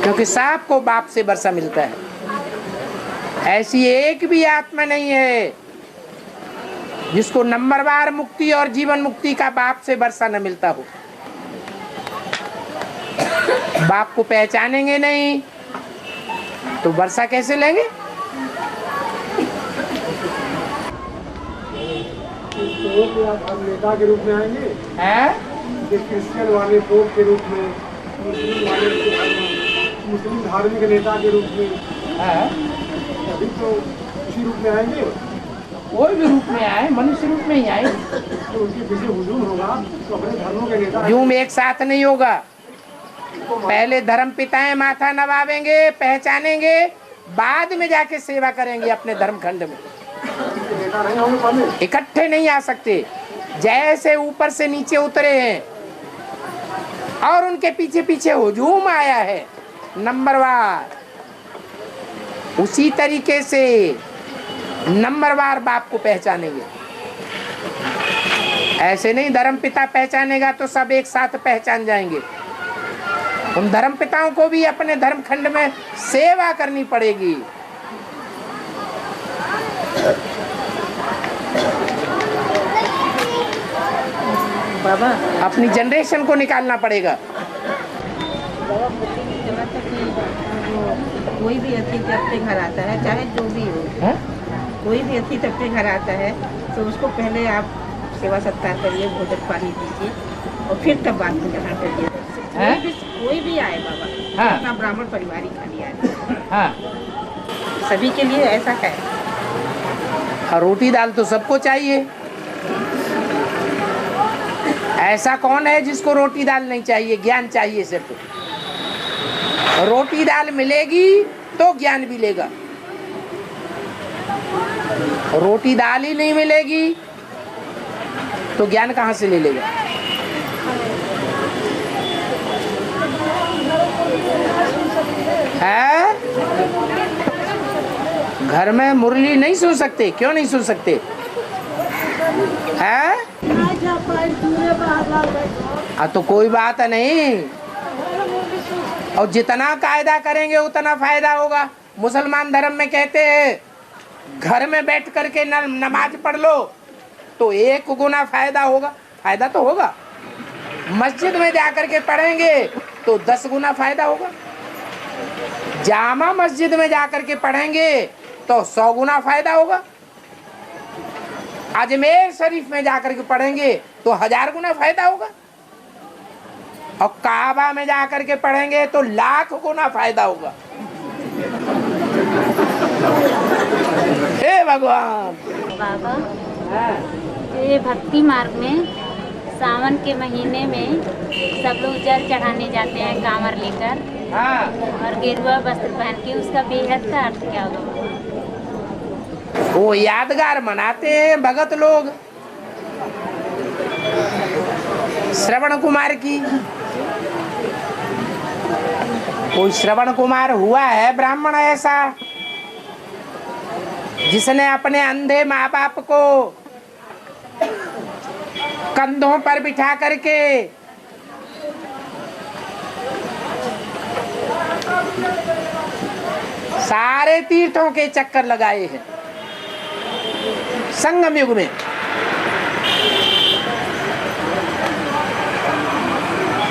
क्योंकि सबको बाप से वर्षा मिलता है। ऐसी एक भी आत्मा नहीं है जिसको नंबरवार मुक्ति और जीवन मुक्ति का बाप से वर्षा न मिलता हो। बाप को पहचानेंगे नहीं तो वर्षा कैसे लेंगे? आप नेता के रूप में आएंगे, क्रिश्चियन वाले पोप के रूप में, मुस्लिम धार्मिक नेता के रूप में, अभी तो उसी रूप में आएंगे। कोई भी रूप में आए, मनुष्य रूप में ही आए। तो उनके पीछे हुजूम होगा तो अपने धर्मों के नेता हुजूम एक साथ नहीं होगा। पहले धर्म पिताएं माथा नवावेंगे, पहचानेंगे, बाद में जाके सेवा करेंगे अपने धर्म खंड में। देखा नहीं होंगे पहले। इकट्ठे नहीं आ सकते। जैसे ऊपर से नीचे उतरे हैं और उनके पीछे पीछे हुजूम आया है नंबरवार, उसी तरीके से नंबरवार बाप को पहचानेंगे। ऐसे नहीं धर्म पिता पहचानेगा तो सब एक साथ पहचान जाएंगे। उन धर्म पिताओं को भी अपने धर्म खंड में सेवा करनी पड़ेगी। बाबा अपनी जनरेशन को निकालना पड़ेगा। बाबा बुद्धि की जरूरत है कि वो कोई भी अतिथि अपने घर आता है, चाहे जो भी हो, है? कोई भी अतिथि अपने घर आता है तो उसको पहले आप सेवा सत्कार करिए, भोजन पानी दीजिए और फिर तब बात में ग्रहण करिए। कोई भी आए बाबा, हाँ। अपना ब्राह्मण परिवार ही खाली आए, हाँ, सभी के लिए ऐसा है। और रोटी दाल तो सबको चाहिए। ऐसा कौन है जिसको रोटी दाल नहीं चाहिए? ज्ञान चाहिए सिर्फ। रोटी दाल मिलेगी तो ज्ञान मिलेगा। रोटी दाल ही नहीं मिलेगी तो ज्ञान कहाँ से ले लेगा? है? घर में मुरली नहीं सुन सकते? क्यों नहीं सुन सकते? है? तो कोई बात नहीं। और जितना कायदा करेंगे उतना फायदा होगा। मुसलमान धर्म में कहते हैं घर में बैठ करके नमाज पढ़ लो तो 1 गुना फायदा होगा। फायदा तो होगा। मस्जिद में जाकर के पढ़ेंगे तो 10 गुना फायदा होगा। जामा मस्जिद में जाकर के पढ़ेंगे तो 100 गुना फायदा होगा। अजमेर शरीफ में जाकर के पढ़ेंगे तो 1000 गुना फायदा होगा। और काबा में जाकर के पढ़ेंगे तो 1,00,000 गुना फायदा होगा। हे भगवान। बाबा, ये भक्ति मार्ग में सावन के महीने में सब लोग जल चढ़ाने जाते हैं कांवर लेकर, हाँ। और गेरुआ वस्त्र पहन के। उसका बेहद का अर्थ क्या होगा? वो यादगार मनाते हैं भगत लोग। श्रवण कुमार की, कोई श्रवण कुमार हुआ है ब्राह्मण ऐसा जिसने अपने अंधे माँ बाप को कंधों पर बिठा करके सारे तीर्थों के चक्कर लगाए हैं संगम युग में।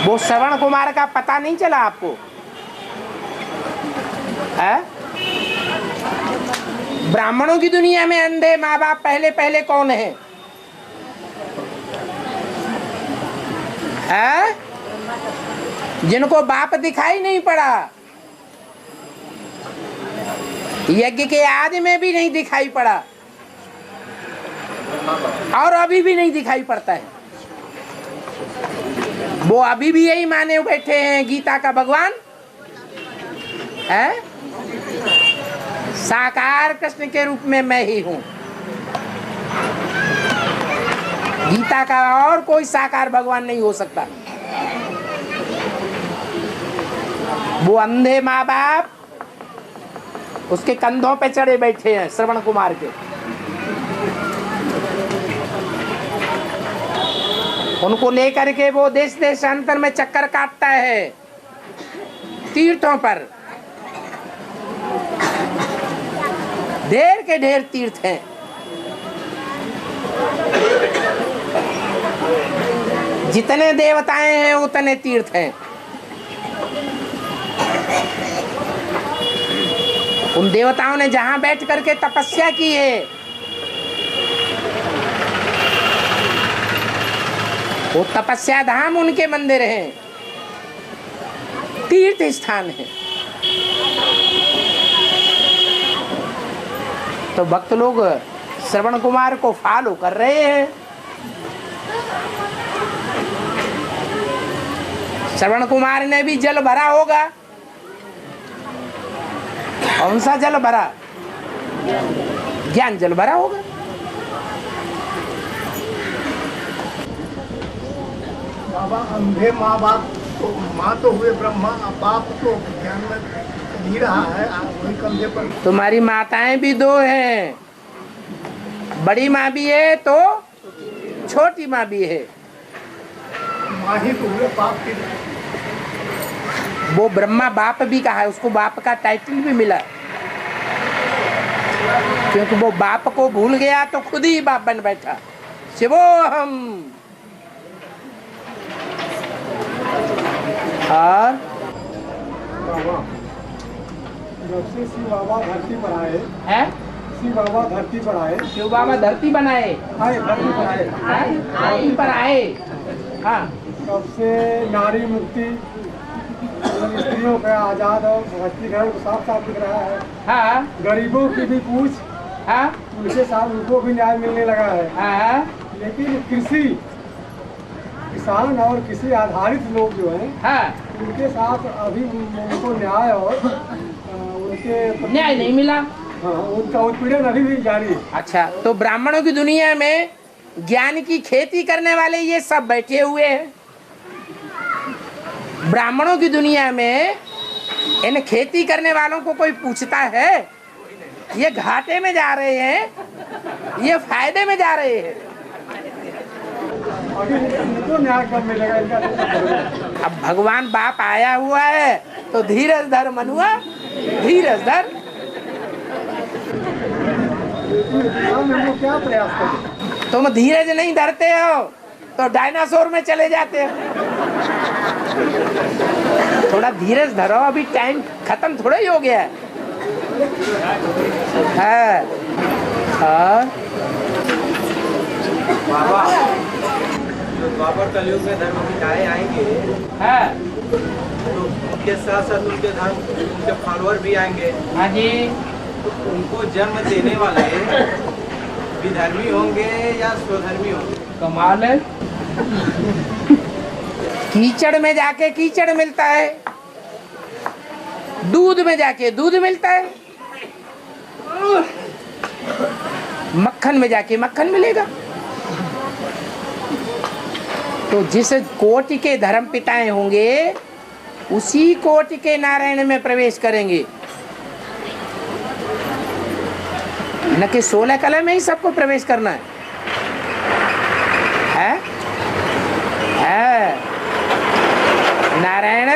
वो श्रवण कुमार का पता नहीं चला आपको? है? ब्राह्मणों की दुनिया में अंधे माँ बाप पहले पहले कौन है? है? जिनको बाप दिखाई नहीं पड़ा, यज्ञ के आदि में भी नहीं दिखाई पड़ा और अभी भी नहीं दिखाई पड़ता है। वो अभी भी यही माने बैठे हैं गीता का भगवान है, साकार कृष्ण के रूप में मैं ही हूं। गीता का और कोई साकार भगवान नहीं हो सकता। वो अंधे माँ बाप उसके कंधों पे चढ़े बैठे हैं श्रवण कुमार के। उनको लेकर के वो देश देशांतर में चक्कर काटता है तीर्थों पर। ढेर के ढेर तीर्थ हैं। जितने देवताएं हैं उतने तीर्थ हैं। उन देवताओं ने जहां बैठ करके तपस्या की है वो तपस्या धाम उनके मंदिर हैं, तीर्थ स्थान है। तो भक्त लोग श्रवण कुमार को फॉलो कर रहे हैं। श्रवण कुमार ने भी जल भरा होगा। कौन सा जल भरा? ज्ञान जल भरा होगा। बाबा अंधे माँ बाप तो माँ तो हुए ब्रह्मा, अब बाप तो ज्ञान में नहीं रहा है, वही कंधे पर। तुम्हारी माताएं भी दो हैं, बड़ी माँ भी है तो छोटी माँ भी है। माँ ही तो हुए, बाप की। वो ब्रह्मा बाप भी कहा है, उसको बाप का टाइटल भी मिला, क्योंकि वो बाप को भूल गया तो खुद ही बाप बन बैठा। शिवोहम। और बाबा जब से शिव बाबा धरती पर आए, है शिव बाबा धरती पर आए, शिव बाबा धरती बनाए, धरती पर आए, धरती पर आए। हाँ, तब से नारी मुक्ति, स्त्रियों का आजाद और सशक्तिकरण साफ साफ दिख रहा है। हाँ, गरीबों की भी पूछ, हाँ, उनके साथ उनको भी न्याय मिलने लगा है। हाँ, लेकिन किसान और कृषि आधारित लोग जो हैं, हाँ, उनके साथ अभी उनको न्याय और उनके न्याय नहीं मिला। हाँ, उनका उत्पीड़न अभी भी जारी है। अच्छा, तो ब्राह्मणों की दुनिया में ज्ञान की खेती करने वाले ये सब बैठे हुए हैं। ब्राह्मणों की दुनिया में इन खेती करने वालों को कोई पूछता है? ये घाटे में जा रहे हैं, ये फायदे में जा रहे हैं। अभी इनको न्याय कब मिलेगा इनका? अब भगवान बाप आया हुआ है तो धीरज धर मनुआ, धीरज धर। हम लोग क्या प्रयास करें? तुम धीरज नहीं धरते हो तो डायनासोर में चले जाते हो। थोड़ा धीरज धरो, अभी टाइम खत्म थोड़ा ही हो गया है। हाँ। बाबा जो द्वापर कलयुग में धर्म पिताएं आएंगे, हाँ, तो उनके साथ साथ उनके धर्म उनके फॉलोअर भी आएंगे। हाँ जी। तो उनको जन्म देने वाले विधर्मी होंगे या स्वधर्मी होंगे? कमाल है। कीचड़ में जाके कीचड़ मिलता है, दूध में जाके दूध मिलता है, मक्खन में जाके मक्खन मिलेगा। तो जिस कोटि के धर्म पिताएं होंगे उसी कोटि के नारायण में प्रवेश करेंगे, न कि 16 कला में ही सबको प्रवेश करना है। नारायण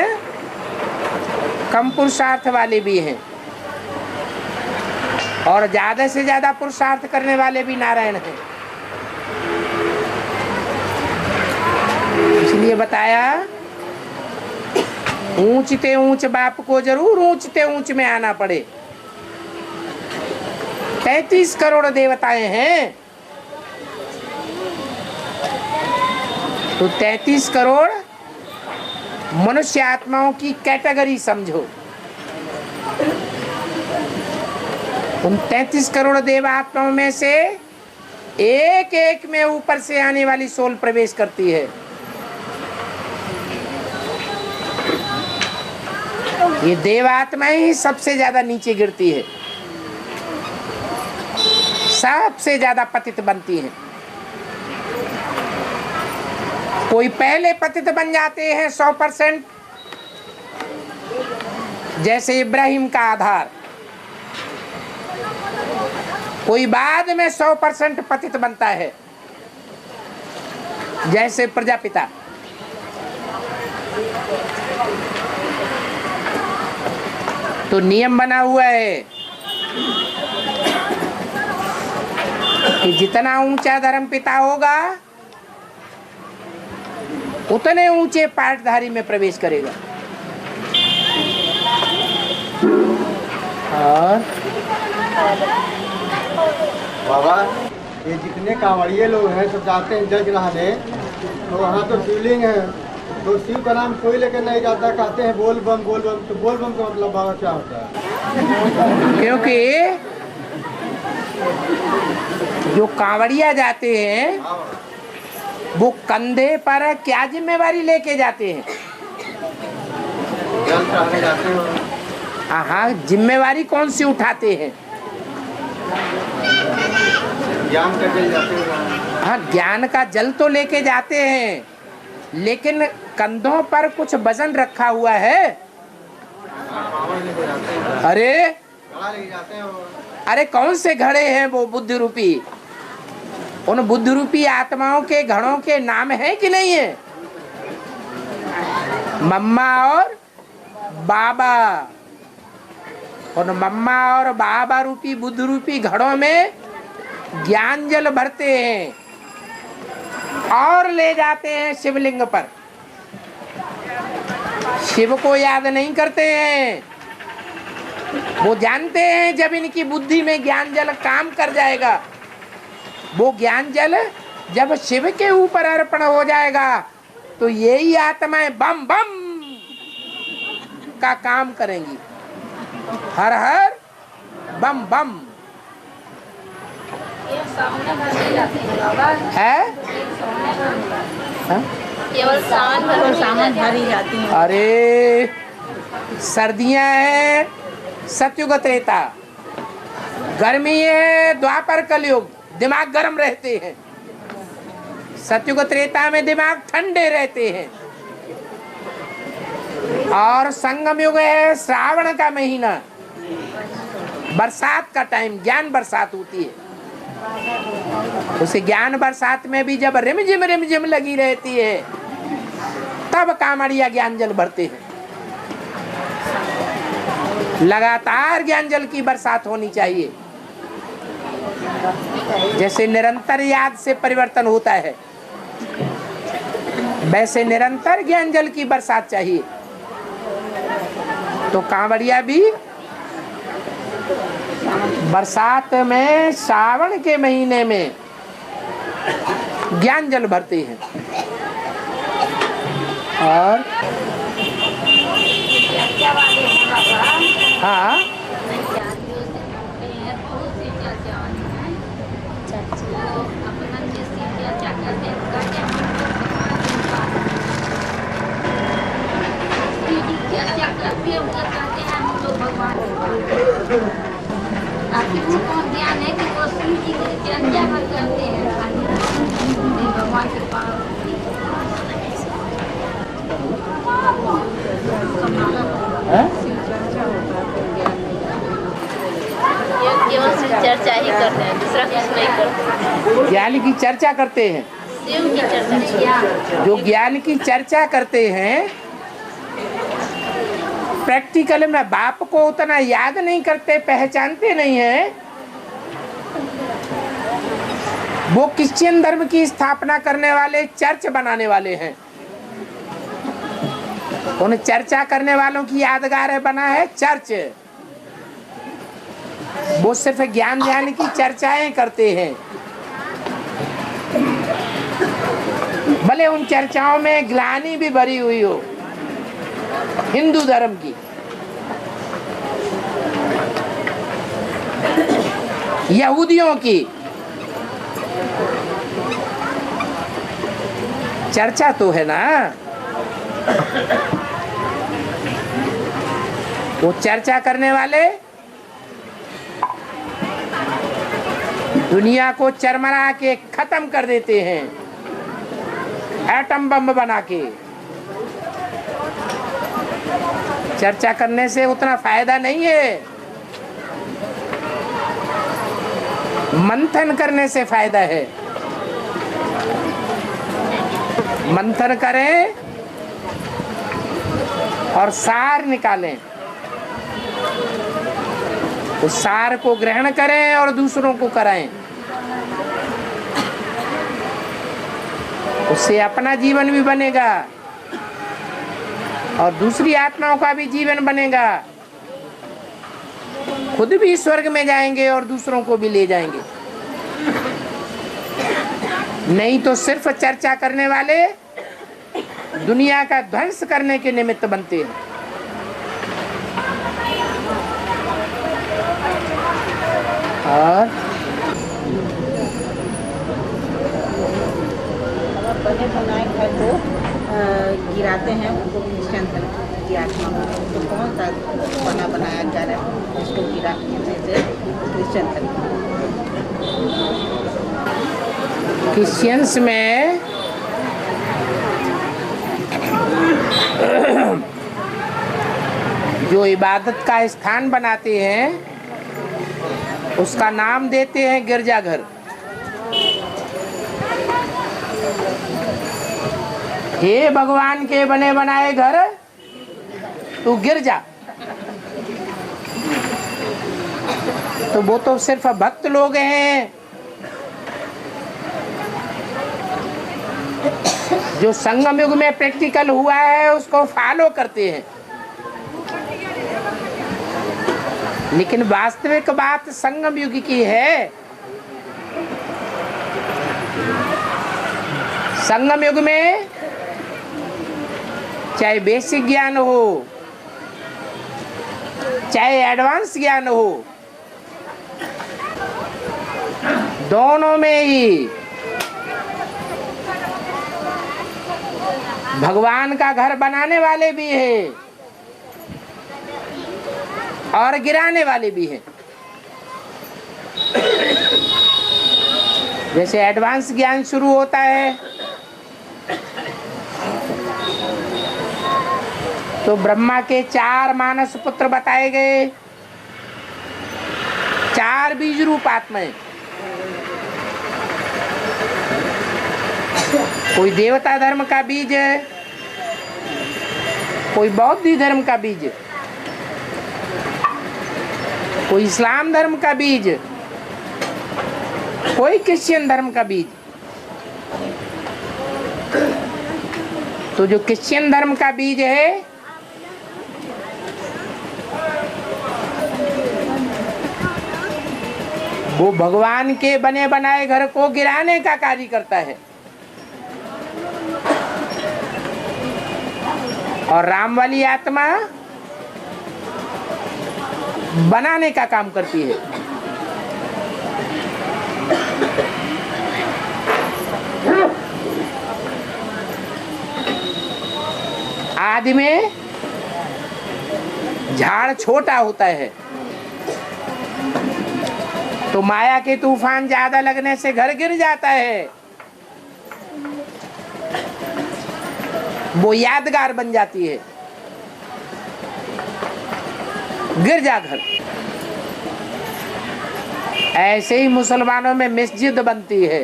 कम पुरुषार्थ वाले भी हैं और ज्यादा से ज्यादा पुरुषार्थ करने वाले भी नारायण हैं। इसलिए बताया ऊंचते ऊंच बाप को जरूर ऊंचते ऊंच में आना पड़े। 33 करोड़ देवताएं हैं, तो 33 करोड़ मनुष्य आत्माओं की कैटेगरी समझो। उन 33 करोड़ देव आत्माओं में से एक एक में ऊपर से आने वाली सोल प्रवेश करती है। ये देवात्माएं ही सबसे ज्यादा नीचे गिरती है, सबसे ज्यादा पतित बनती हैं। कोई पहले पतित बन जाते हैं 100%, जैसे इब्राहिम का आधार। कोई बाद में 100% पतित बनता है, जैसे प्रजापिता। तो नियम बना हुआ है कि जितना ऊंचा धर्म पिता होगा उतने ऊंचे पाठधारी में प्रवेश करेगा। और बाबा ये जितने कांवड़िए लोग हैं सब जाते हैं जल नहाने, तो वहाँ तो शिवलिंग है, तो शिव का नाम कोई लेकर नहीं जाता, कहते हैं बोल बम बोल बम। तो बोल बम का मतलब बाबा क्या होता है? क्योंकि जो कांवड़िया जाते हैं वो कंधे पर क्या जिम्मेवारी लेके जाते हैं? जल चढ़ाने जाते हैं। हाँ, जिम्मेवारी कौन सी उठाते हैं? ज्ञान का जल जाते हैं। हाँ, ज्ञान का जल तो लेके जाते हैं, लेकिन कंधों पर कुछ वजन रखा हुआ है। अरे घड़ा लेके जाते हैं वो। अरे कौन से घड़े हैं वो बुद्धि रूपी? उन बुद्धि रूपी आत्माओं के घड़ों के नाम है कि नहीं है? मम्मा और बाबा। उन मम्मा और बाबा रूपी बुद्धि रूपी घड़ों में ज्ञान जल भरते हैं और ले जाते हैं शिवलिंग पर। शिव को याद नहीं करते हैं। वो जानते हैं जब इनकी बुद्धि में ज्ञान जल काम कर जाएगा, वो ज्ञान जल जब शिव के ऊपर अर्पण हो जाएगा तो यही आत्माएं बम बम का काम करेंगी। हर हर बम बम है। केवल सामान भरी जाती है। अरे सर्दियां हैं सतयुग त्रेता, गर्मी है द्वापर कलयुग, दिमाग गर्म रहते हैं। सतयुग त्रेता में दिमाग ठंडे रहते हैं। और संगम युग है श्रावण का महीना, बरसात का टाइम, ज्ञान बरसात होती है। उसे ज्ञान बरसात में भी जब रिमझिम लगी रहती है तब कामड़िया ज्ञान जल भरते हैं। लगातार ज्ञान जल की बरसात होनी चाहिए। जैसे निरंतर याद से परिवर्तन होता है, वैसे निरंतर ज्ञान जल की बरसात चाहिए। तो कांवड़िया भी बरसात में श्रावण के महीने में ज्ञान जल भरते हैं। और हाँ आपकी कौन ज्ञान है कि वो शिव जी की चर्चा करते हैं भगवान के पास। केवल शिव चर्चा ही करते हैं, दूसरा कुछ नहीं करते। ज्ञान की चर्चा करते हैं। शिव की चर्चा, जो ज्ञान की चर्चा करते हैं प्रैक्टिकल में बाप को उतना याद नहीं करते, पहचानते नहीं है। वो क्रिश्चियन धर्म की स्थापना करने वाले, चर्च बनाने वाले हैं। उन चर्चा करने वालों की यादगार बना है चर्च। वो सिर्फ ज्ञान की चर्चाएं करते हैं। भले उन चर्चाओं में ग्लानि भी भरी हुई हो हिंदू धर्म की। यहूदियों की चर्चा तो है ना। वो चर्चा करने वाले दुनिया को चरमरा के खत्म कर देते हैं, एटम बम बना के। चर्चा करने से उतना फायदा नहीं है, मंथन करने से फायदा है। मंथन करें और सार निकालें, उस सार को ग्रहण करें और दूसरों को कराएं। उससे अपना जीवन भी बनेगा और दूसरी आत्माओं का भी जीवन बनेगा। खुद भी स्वर्ग में जाएंगे और दूसरों को भी ले जाएंगे। नहीं तो सिर्फ चर्चा करने वाले दुनिया का ध्वंस करने के निमित्त बनते हैं। और बने बनाए घर को गिराते हैं, उनको क्रिश्चियन धर्म की आत्मा में। तो कौन सा बना बनाया घर है उसको गिराने से क्रिश्चियन धर्म? क्रिश्चियंस में जो इबादत का स्थान बनाते हैं उसका नाम देते हैं गिरजाघर। हे भगवान के बने बनाए घर तू गिर जा। तो वो तो सिर्फ भक्त लोग हैं जो संगम युग में प्रैक्टिकल हुआ है उसको फॉलो करते हैं। लेकिन वास्तविक बात संगम युग की है। संगम युग में चाहे बेसिक ज्ञान हो चाहे एडवांस ज्ञान हो, दोनों में ही भगवान का घर बनाने वाले भी हैं और गिराने वाले भी हैं। जैसे एडवांस ज्ञान शुरू होता है तो ब्रह्मा के 4 मानस पुत्र बताए गए, 4 बीज रूप आत्माएं। कोई देवता धर्म का बीज है, कोई बौद्ध धर्म का बीज, कोई इस्लाम धर्म का बीज, कोई क्रिश्चियन धर्म का बीज। तो जो क्रिश्चियन धर्म का बीज है वो भगवान के बने बनाए घर को गिराने का कार्य करता है और राम वाली आत्मा बनाने का काम करती है। आदि में झाड़ छोटा होता है तो माया के तूफान ज्यादा लगने से घर गिर जाता है, वो यादगार बन जाती है, गिर जा घर। ऐसे ही मुसलमानों में मस्जिद बनती है,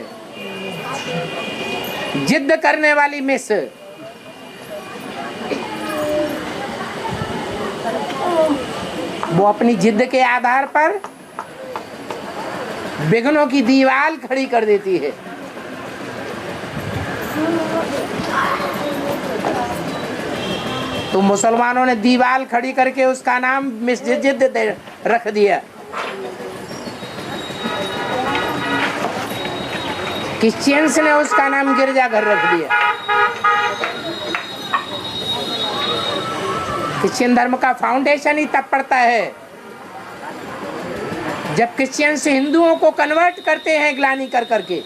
जिद्द करने वाली मिस। वो अपनी जिद्द के आधार पर विघ्नों की दीवार खड़ी कर देती है। तो मुसलमानों ने दीवार खड़ी करके उसका नाम मस्जिद रख दिया। क्रिश्चियंस ने उसका नाम गिरजाघर रख दिया। क्रिश्चियन धर्म का फाउंडेशन ही तब पड़ता है जब क्रिश्चियंस हिंदुओं को कन्वर्ट करते हैं ग्लानि कर करके।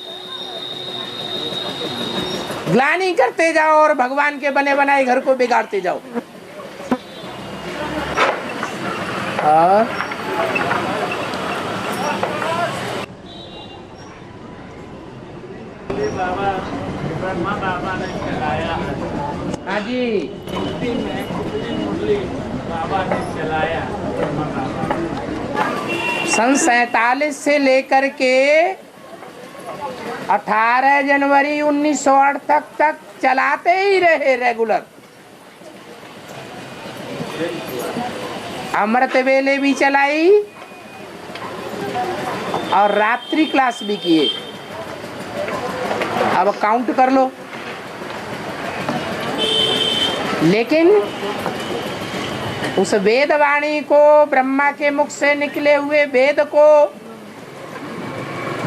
ग्लानि करते जाओ और भगवान के बने बनाए घर को बिगाड़ते जाओ। और ब्रह्मा बाबा ने चलाया। हाँ जी, मुरली बाबा ने चलाया। सन 47 से लेकर के 18 जनवरी 1908 तक चलाते ही रहे रेगुलर। अमृत वेले भी चलाई और रात्रि क्लास भी किए। अब काउंट कर लो। लेकिन उस वेद वाणी को, ब्रह्मा के मुख से निकले हुए वेद को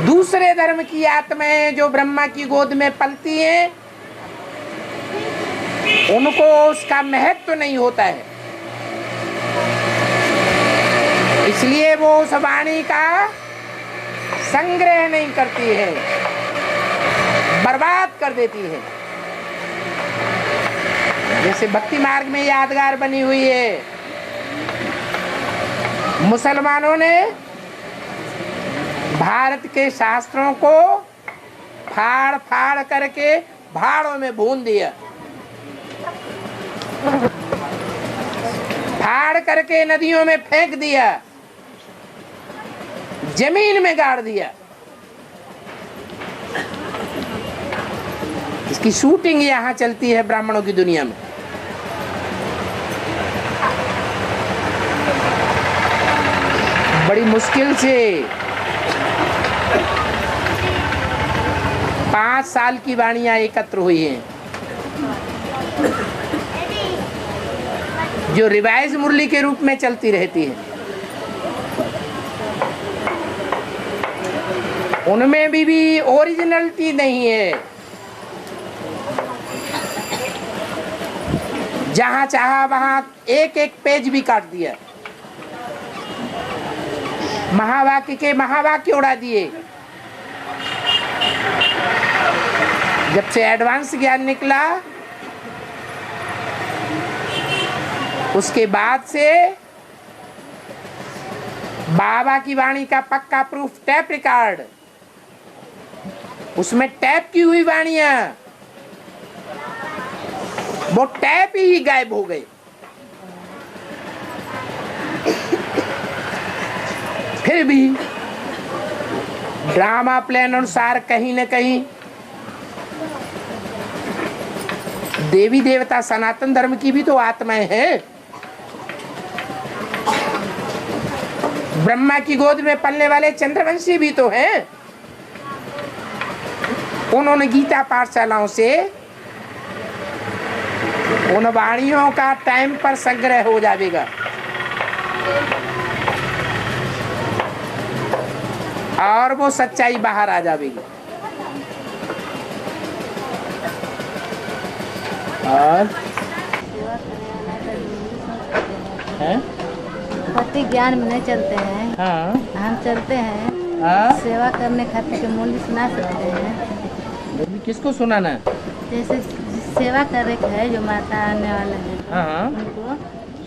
दूसरे धर्म की आत्माएं जो ब्रह्मा की गोद में पलती हैं उनको उसका महत्व तो नहीं होता है, इसलिए वो उस वाणी का संग्रह नहीं करती है, बर्बाद कर देती है। जैसे भक्ति मार्ग में यादगार बनी हुई है, मुसलमानों ने भारत के शास्त्रों को फाड़ फाड़ करके भाड़ों में भून दिया। फाड़ करके नदियों में फेंक दिया, जमीन में गाड़ दिया। इसकी शूटिंग यहाँ चलती है ब्राह्मणों की दुनिया में। बड़ी मुश्किल से 5 साल की वाणियां एकत्र हुई हैं, जो रिवाइज मुरली के रूप में चलती रहती है। उनमें भी ओरिजिनलिटी नहीं है। जहां चाहा वहां एक एक पेज भी काट दिया, महावाक्य के महावाक्य उड़ा दिए। जब से एडवांस ज्ञान निकला, उसके बाद से बाबा की वाणी का पक्का प्रूफ टैप रिकॉर्ड, उसमें टैप की हुई वाणियां, वो टैप ही गायब हो गए। फिर भी ड्रामा प्लान अनुसार कहीं न कहीं देवी देवता सनातन धर्म की भी तो आत्माएं हैं। ब्रह्मा की गोद में पलने वाले चंद्रवंशी भी तो हैं। उन्होंने गीता पाठशालाओं से उन वाणियों का टाइम पर संग्रह हो जाएगा और वो सच्चाई बाहर आ जाएगी। और भक्ति ज्ञान में नहीं चलते हैं। हाँ, हम चलते हैं। हाँ? सेवा करने खातिर के मूल्य सुना सकते हैं। किसको सुनाना है? जैसे सेवा करे के है, जो माता आने वाला है, हाँ, उनको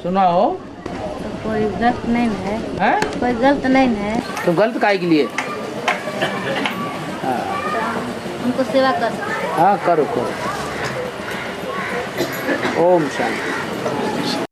सुनाओ। तो कोई गलत नहीं है। हैं? कोई गलत नहीं है। तो गलत काहे के लिए? उनको सेवा कर सकते हैं। हाँ, करो करो। ओम शांति।